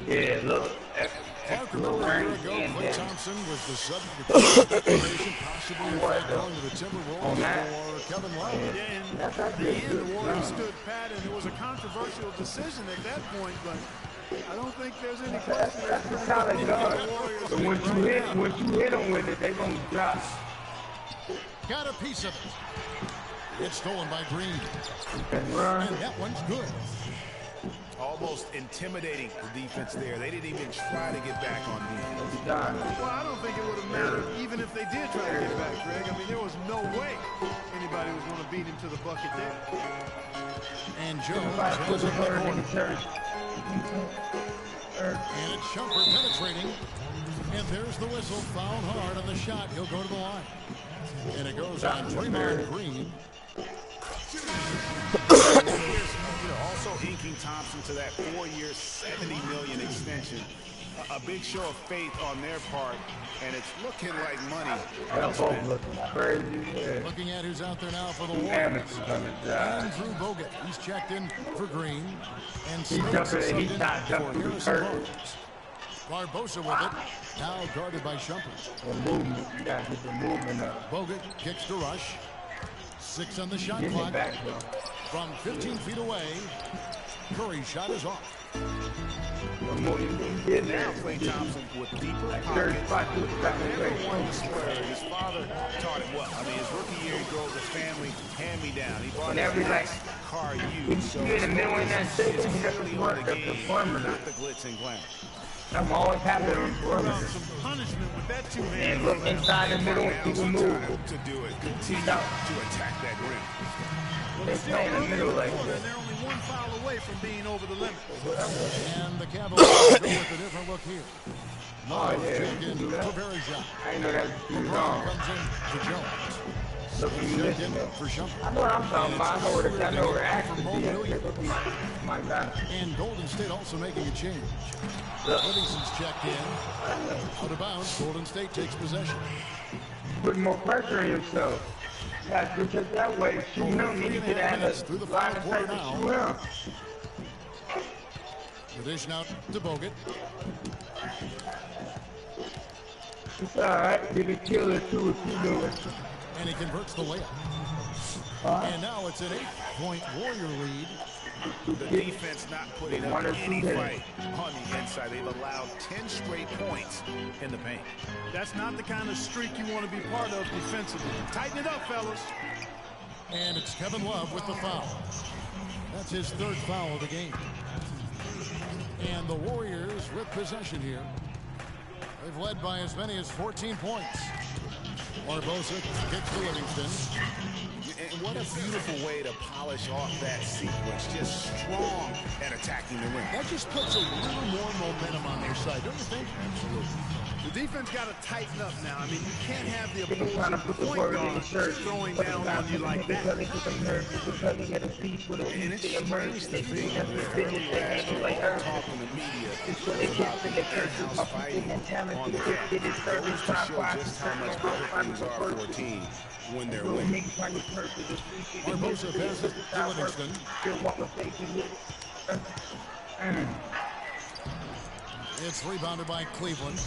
Yeah, look. Clark, remember a year ago, Klay Thompson was the subject of consideration, possibly in fact going to the Timberwolves for Kevin Love. Yeah, and at the end, the Warriors stood pat, and it was a controversial decision at that point, but I don't think there's any question That's the solid guard. But once you hit them with it, they're going to drop. Got a piece of it. It's stolen by Green. And And that one's good. Almost intimidating the defense there. They didn't even try to get back on defense. Well, I don't think it would have mattered even if they did try to get back, Greg. I mean, there was no way anybody was going to beat him to the bucket there. And Jones has it in the corner. And it's Shumpert penetrating. And there's the whistle. Fouled hard on the shot. He'll go to the line. And it goes on Draymond Green. Also inking Thompson to that 4-year, $70 million extension. A big show of faith on their part, and it's looking like money. Looking at who's out there now for the Warriors. Andrew Bogut. He's checked in for Green. And Smith is in for Harrison Barnes. Barbosa with it. Now guarded by Shumpert. Bogut kicks to Rush. 6 on the shot clock. From 15 feet away, Curry's shot is off. the more you can get there. Now Klay Thompson with deeper Third pockets. spot to the second Never place. won the square. His father taught him well. I mean, his rookie year, he drove the family hand-me-down. He bought Whenever, his like, car used. So you in the middle in that station, it's you got purely to on work the up the game, formula. not the glitz and glamour. I'm always happy to inform you. Some punishment with that And two-hand. look inside the middle and people Now's the move. time to do it. Continue Stop. to attack that rim. They play in the middle like And that. they're only one foul away from being over the limit. And the Cavaliers go with a different look here. Oh, Love yeah, check you in can do that. for Bergeron. I know that's too LeBron long. comes in to Jones. So you Check listen in to for Shumpert. I know what I'm talking about. I know where action Mo is. Williams. My God. And Golden State also making a change. Livingston's checked in. Out of bounds, Golden State takes possession. Put more pressure on yourself. That's because that way, shoot him, you get out of Through the the line final of quarter sight now. to shoot him. The dish now to Bogut. It's alright, you can kill it too if you do it. And he converts the layup. And now it's an 8-point Warrior lead. The defense not putting up any fight on the inside. They've allowed 10 straight points in the paint. That's not the kind of streak you want to be part of defensively. Tighten it up, fellas. And it's Kevin Love with the foul. That's his third foul of the game. And the Warriors with possession here. They've led by as many as 14 points. Barbosa kicks to Livingston. And what a beautiful way to polish off that sequence. Just strong at attacking the rim. That just puts a little more momentum on their side, don't you think? Absolutely. The defense got to tighten up now. I mean, you can't have the They keep trying to opposing put the point word in the guard shirt. throwing down on you like that. Because they get the nerve, because they get a piece with a And it's piece of strange to think that early last year, all talk in the media So they can't think of in-house curses, fighting mentality, on the it cat. is serving Goes to show just how much better things are for a team when they're winning. Barbosa passes to Livingston. It's rebounded by Cleveland.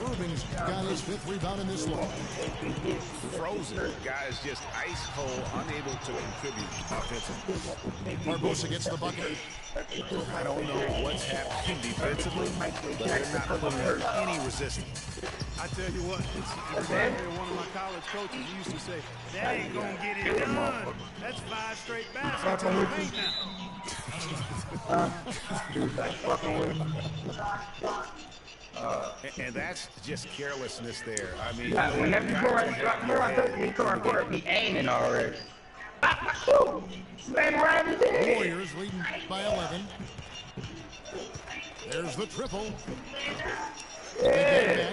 Irving's got his 5th rebound in this look. Frozen. Guys just ice cold, unable to contribute offensively. Barbosa gets the bucket. I don't know what's happening defensively, but they're not putting up any resistance. I tell you what, it's remind me of one of my college coaches. He used to say, "That ain't gonna get it done. That's 5 straight baskets in the paint now." And that's just carelessness there. I mean, Whenever you come on court, be aiming already. Man, right in there. Warriors leading by 11. There's the triple. Yeah.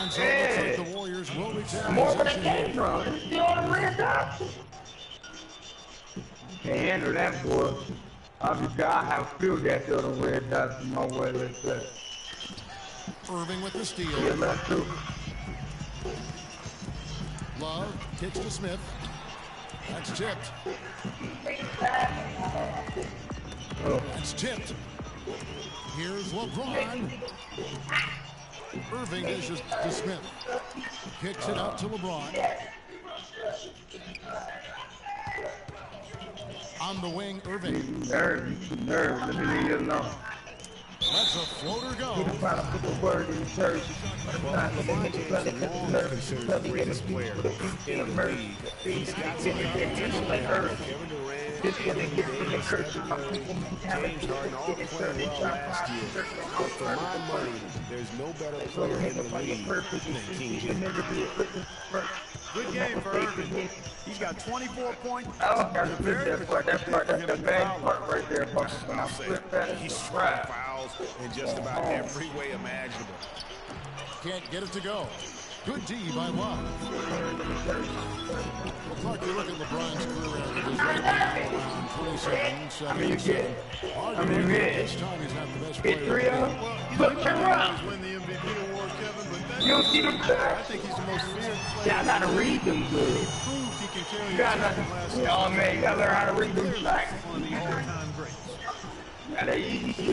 And so it looks like the Warriors will return More where they possession came here. from. It's still on the red dots. Can't handle that, boy. Obviously, I have field that on the red dots in my way like that. Irving with the Yeah, steal. that's true. Love kicks to Smith. That's tipped. That's tipped. Here's LeBron. Irving dishes to Smith. Kicks it out to LeBron. On the wing, Irving. Nerve. Let me leave you alone. Lets a floater go. Trying to put the word in the church. LeBron James is long considered the greatest player in the league. He's got some potential now. Kevin Durant, Anthony Davis, Stephen Curry, James Harden all playing well last year. But for my money, there's no better player in the league than King James. Good game for Irving. He's got 24 points. Oh, that's that part. That's the bad part right there. When I flip that, He's it's drawing right. fouls in just about every way imaginable. Can't get it to go. Good D by Love. Clark, you look at LeBron's career averages right now, around 27, 7, 7. Arguably, this time he's not the best player. Hit 3 of them. Look, turn around. Win the MVP award, Kevin, but that, You don't see them I there. think he's the most feared player. Yeah, I gotta read them good. Proved he can carry You gotta, oh man, you gotta learn how to read them back. one of the all-time greats. Gotta easy shit.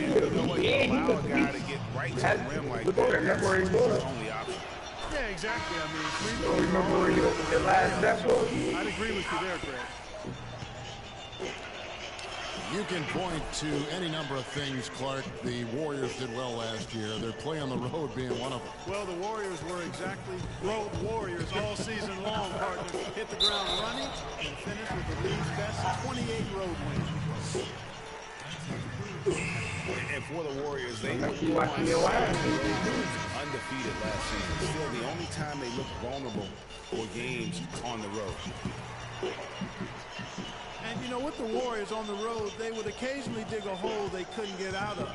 Yeah, he Allow a could guy to get right to the rim like Look over that. there, that's where he That's was. his only option. Yeah, exactly. I mean, Don't remember where he was the last step was. I'd agree with you there, Greg. You can point to any number of things, Clark, the Warriors did well last year. Their play on the road being one of them. Well, the Warriors were exactly road warriors all season long, partner. Hit the ground running and finished with the league's best 28 road wins. And for the Warriors, they were undefeated last season. Still, the only time they looked vulnerable were games on the road. And, you know, with the Warriors on the road, they would occasionally dig a hole they couldn't get out of.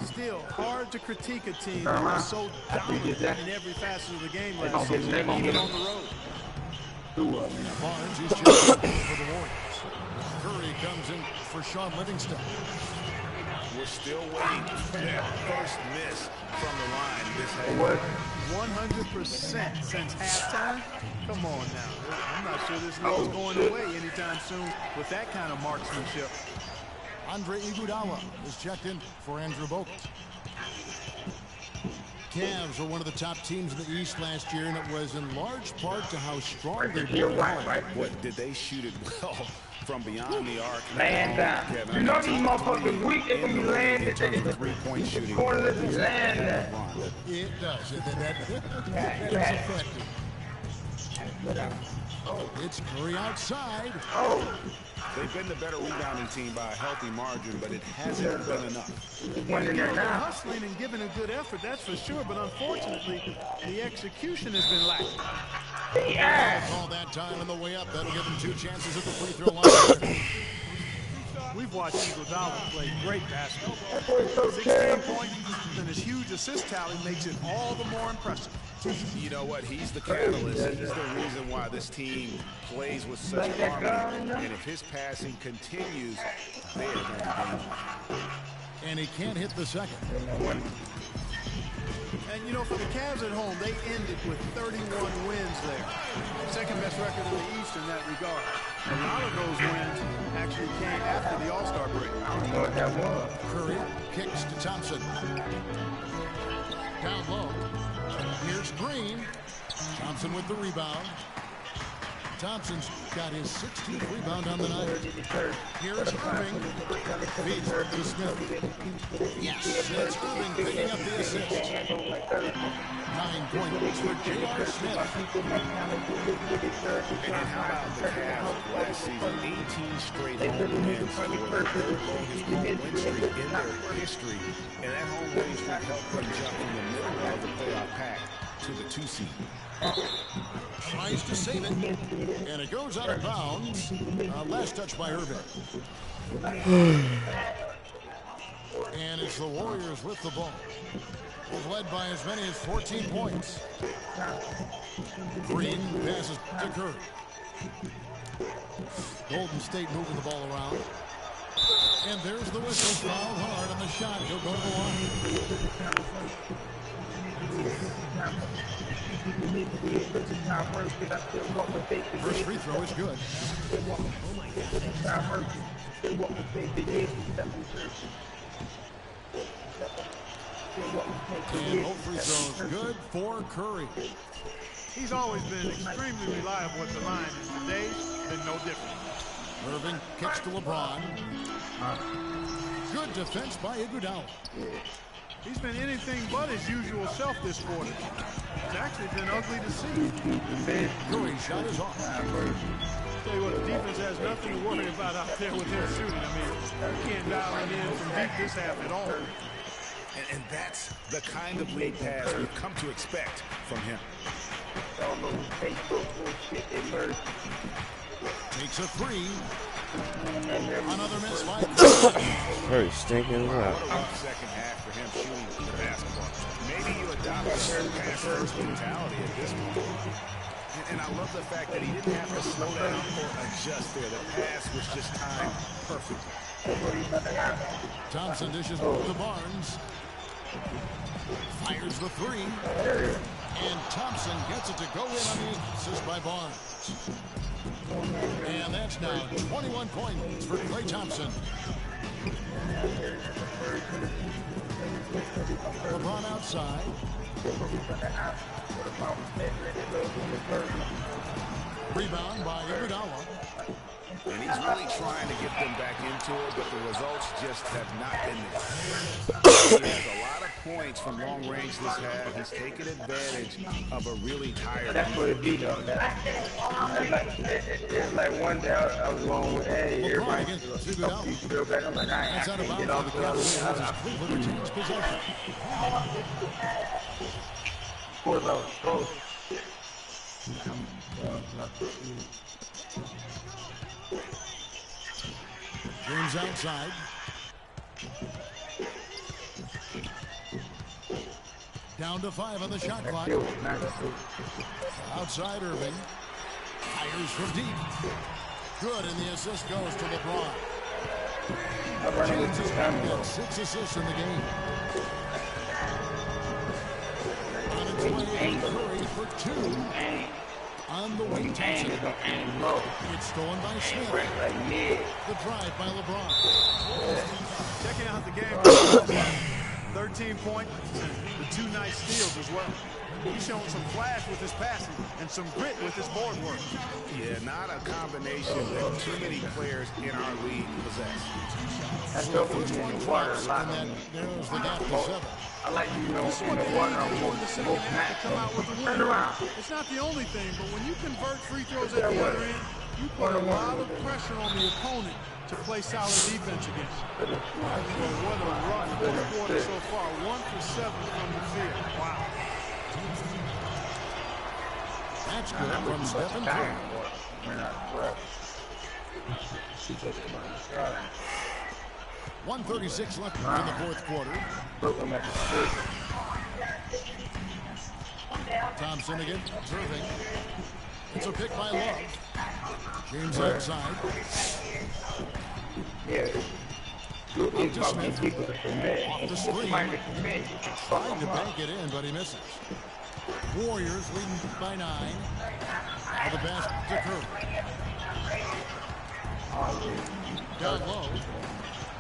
Still, hard to critique a team that was so dominant in every facet of the game last season, even on the road. Barnes is just for the Warriors. Curry comes in for Sean Livingston. We're still waiting for that first miss from the line. This 100% since halftime. Come on now. I'm not sure this league is going away anytime soon with that kind of marksmanship. Andre Iguodala is checked in for Andrew Bogut. Cavs were one of the top teams in the East last year, and it was in large part to how strong they were. What did they shoot it well from beyond the arc? Man down. You know these motherfuckers weak, they can be landing. Three-point shooting. Corner be landing. It does. That's effective. It's Curry outside. They've been the better rebounding team by a healthy margin, but it hasn't been enough. They're hustling and giving a good effort, that's for sure, but unfortunately, the execution has been lacking. All that time on the way up. That'll give them 2 chances at the free throw line. We've watched Iguodala play great basketball. 16 points and his huge assist tally makes it all the more impressive. You know what? He's the catalyst. He's the reason why this team plays with such harmony. And if his passing continues, they are going to be dangerous. And he can't hit the second. And, you know, for the Cavs at home, they ended with 31 wins there. Second best record in the East in that regard. A lot of those wins actually came after the All-Star break. I don't know what that was. Curry kicks to Thompson. Down low. Here's Green. Thompson with the rebound. Thompson's got his 16th rebound on the night. Here's Irving. Feeds to Smith. Yes, it's Irving picking up the assist. 9 points for J.R. Smith. And how about the Cavs last season? 18 straight home wins for the longest win streak in their history. And that home win streak helped them jump in the middle of the playoff pack to the 2 seed. Tries to save it, and it goes out of bounds. Last touch by Irving. And it's the Warriors with the ball. They've led by as many as 14 points. Green passes to Curry. Golden State moving the ball around. And there's the whistle. Fouled hard on the shot. He'll go to the line. First free throw is good. And both free throws good for Curry. He's always been extremely reliable at the line, and today's been no different. Irving kicks to LeBron. Good defense by Iguodala. He's been anything but his usual self this quarter. It's actually been ugly to see. Curry shot is off. Tell you what, the defense has nothing to worry about out there with their shooting. I mean, you can't dial it in from deep this half at all. And that's the kind of lead pass we've come to expect from him. Takes a 3. Another miss by Very stinking loud. What a rough second half for him shooting the basketball. Maybe you adopt a pass first mentality at this point. And I love the fact that he didn't have to slow down or adjust there. The pass was just timed perfectly. Thompson dishes to Barnes. Fires the 3. And Thompson gets it to go in on the assist by Barnes. And that's now 21 points for Klay Thompson. LeBron outside. Rebound by Iguodala. And he's really trying to get them back into it, but the results just have not been there. He has a lot of points from long range this half. He's taken advantage of a really tired That's what it be, though. It's like one day I was going with, hey, everybody feel back. I'm like, I can't get off the other side. Cleveland retains possession. Of course, I was close. James outside. Down to 5 on the shot clock. Outside Irving. Fires from deep. Good, and the assist goes to LeBron. James has got 6 assists in the game. On its way, Curry for 2. On the wing, Thompson. It's stolen by Smith. The drive by LeBron. Checking out the game. 13 points, the 2 nice steals as well. He's showing some flash with his passing and some grit with his board work. Yeah, not a combination that too many players in our league possess. That's the first one in the water a lot. There's the gap to 7. I like you know in the water on both match. Turn around. It's not the only thing, but when you convert free throws at the other end, you put a lot of pressure on the opponent to play solid defense against. What a run for the quarter so far. 1 for 7 from the field. Wow. That's good from Stephen Curry. 1:36 left in the fourth quarter. Thompson again, serving. It's a pick by Love. James outside. Yeah. Up to Smith. Off the screen. Trying to bank it in, but he misses. Warriors leading by 9. Now the basket to Curry. Down low.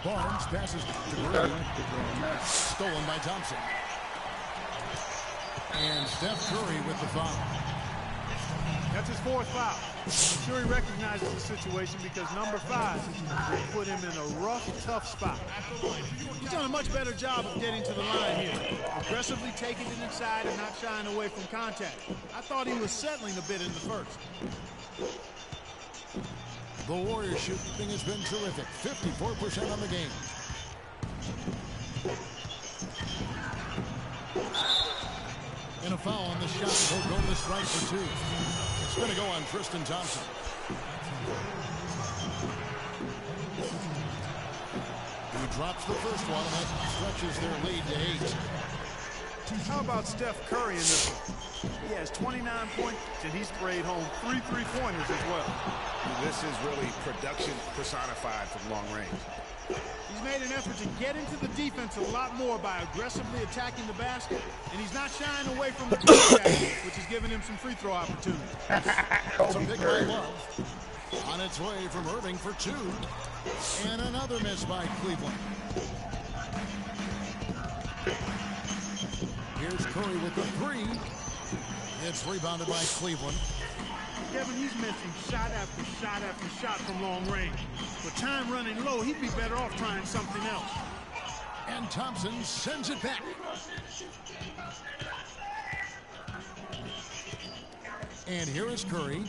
Barnes passes to Curry. Stolen by Thompson. And Steph Curry with the foul. That's his 4th foul. I'm sure he recognizes the situation because number 5 will put him in a rough, tough spot. He's done a much better job of getting to the line here. Aggressively taking it inside and not shying away from contact. I thought he was settling a bit in the first. The Warriors shooting has been terrific. 54% on the game. And a foul on the shot. He'll go to strike for 2. It's going to go on Tristan Thompson. He drops the first one, and that stretches their lead to 8. How about Steph Curry in this one? He has 29 points, and he sprayed home 3 3-pointers as well. This is really production personified from long range. He's made an effort to get into the defense a lot more by aggressively attacking the basket, and he's not shying away from the contact, which has given him some free throw opportunities. It's a big by Love. On its way from Irving for 2. And another miss by Cleveland. Here's Curry with the 3. It's rebounded by Cleveland. Kevin, he's missing shot after shot after shot from long range. With time running low, he'd be better off trying something else. And Thompson sends it back. And here is Curry.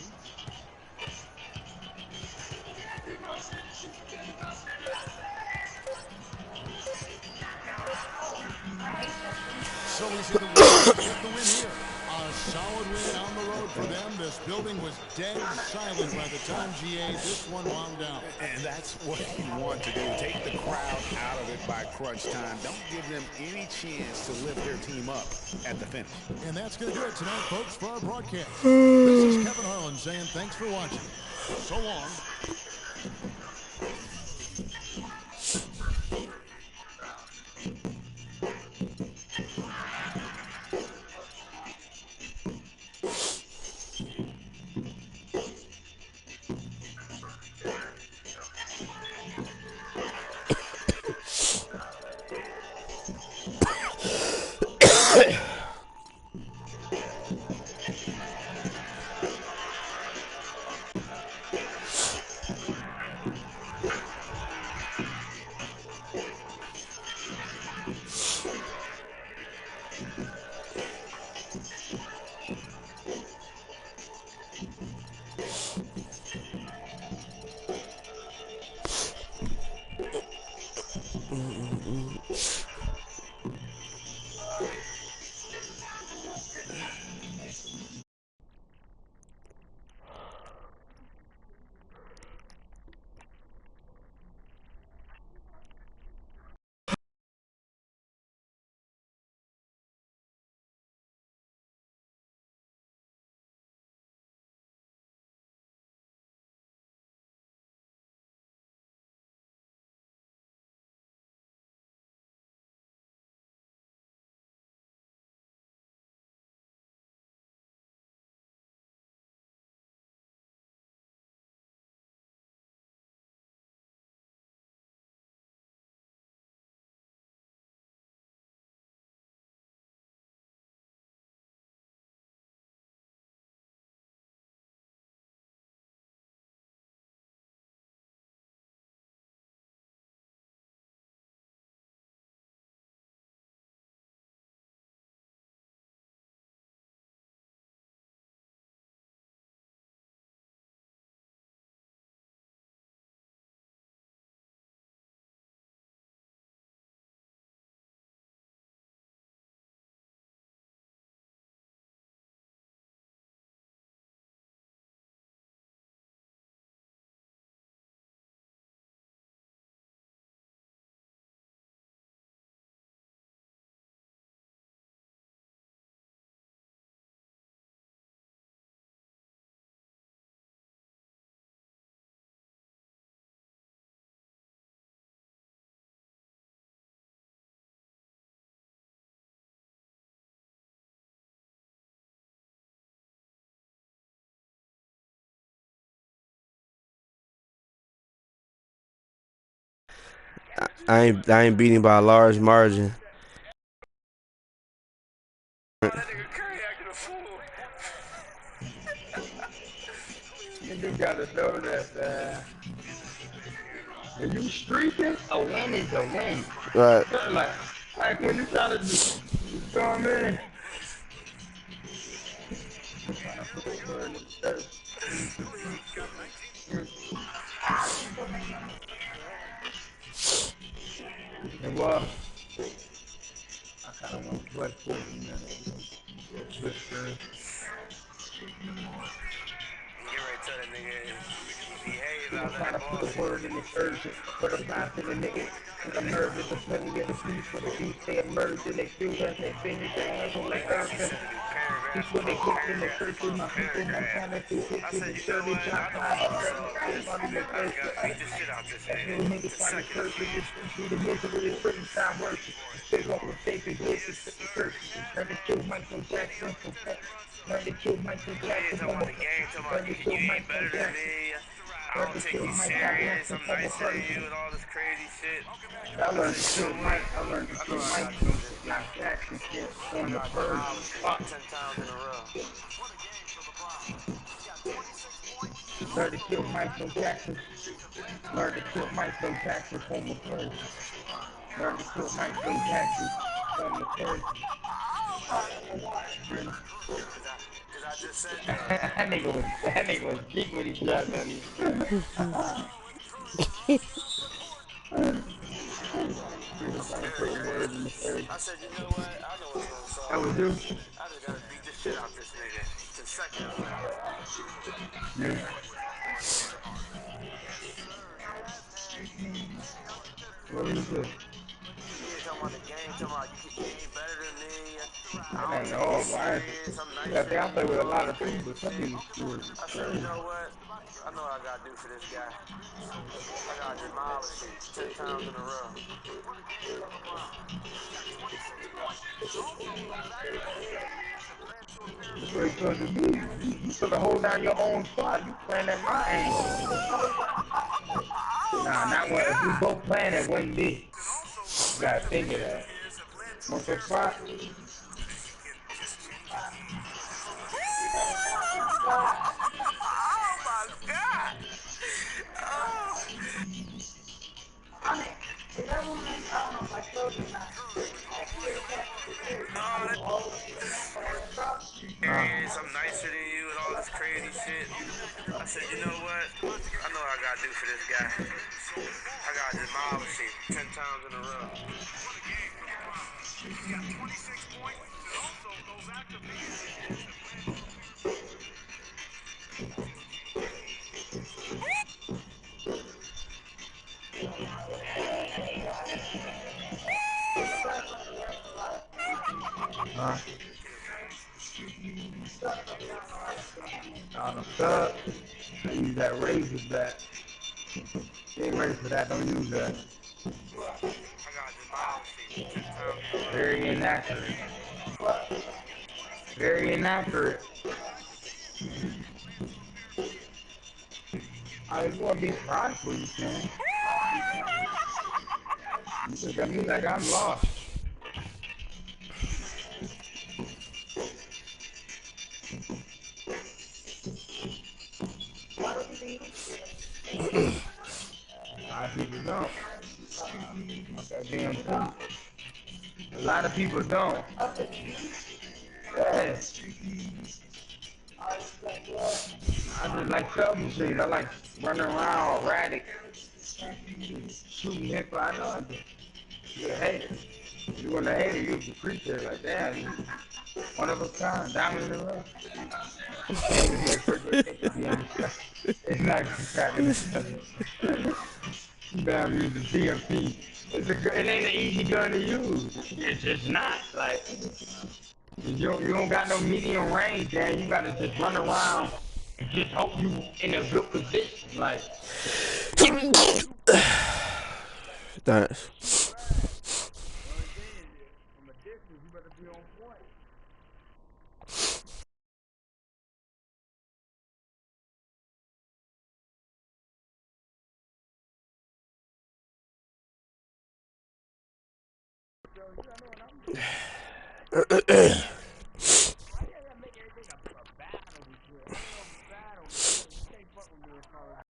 So we see the Warriors get the win here. A solid win on the road for them. This building was dead silent by the time GA this one wound down. And that's what you want to do. Take the crowd out of it by crunch time. Don't give them any chance to lift their team up at the finish. And that's going to do it tonight, folks, for our broadcast. This is Kevin Harlan saying thanks for watching. So long. I ain't beating by a large margin. You gotta know that, if you streaking, a win is a win. Right. Like when you try to just throw them in. And well, I kind of want to play 40 minutes. Get right to that nigga. Behave out there. Put the word in the urgent. Put a mouth in the nigga. I'm nervous. I'm putting in the piece for the beat. They emerge and they feel that they finish their level like urgent. That's what they cook in the church with my people. My talent is hit to the service. I'm not in the church. That's what niggas find the church in this country. The misery is pretty time worship. Big old mistake is listen to the church. Turn it to Michael Jackson. Turn it to Michael Jackson. Turn it to Michael Jackson. I don't take you serious. I'm nicer than you and all this crazy shit. I learned to kill Mike. I learned to kill Mike. Not Jackson shit on the first 10 times in a row. Learned to kill Michael Jackson. Learned to kill Michael Jackson on the first. Learned to kill Michael Jackson on the first. I just said that nigga was cheap when he shot that. I said, you know what? I know what's gonna solve. I would do. I just gotta beat the shit out this nigga. It's a second. Yeah. What is it? Yeah, talking about the game, talking about you ain't better than me. I don't know why. I think I play with a lot of people, but some people do it. I said, you know what? I know what I gotta do for this guy. I gotta demolish him 10 times in a row. That's what you're supposed to do. You supposed to hold down your own spot. You playing at my angle. Nah, not what. If we both playing, it wouldn't be. You gotta think of that. What's your spot? Oh my God! Oh. Is that one I don't know if I told you not. I'm nicer than you and all this crazy shit. I said, you know what? I know what I gotta do for this guy. I gotta just mob shit 10 times in a row. He got 26 points, and also those activated. On the sub, I use that razor back. You ain't ready for that, don't use that. Very inaccurate. Very inaccurate. I just want to be surprised for you, man. You look at me like I'm lost. A lot of people don't. A lot of people don't. Yes. I just like trouble shit. I like running around erratic. Shooting hip. I know. You're a hater. You want a hater, you appreciate it like that. One of a kind, diamond in the rough. It's not cracking. You better use the DMP. It ain't an easy gun to use. It's just not. Like, you don't got no medium range, man. You gotta just run around and just hope you in a good position. Like, Thanks.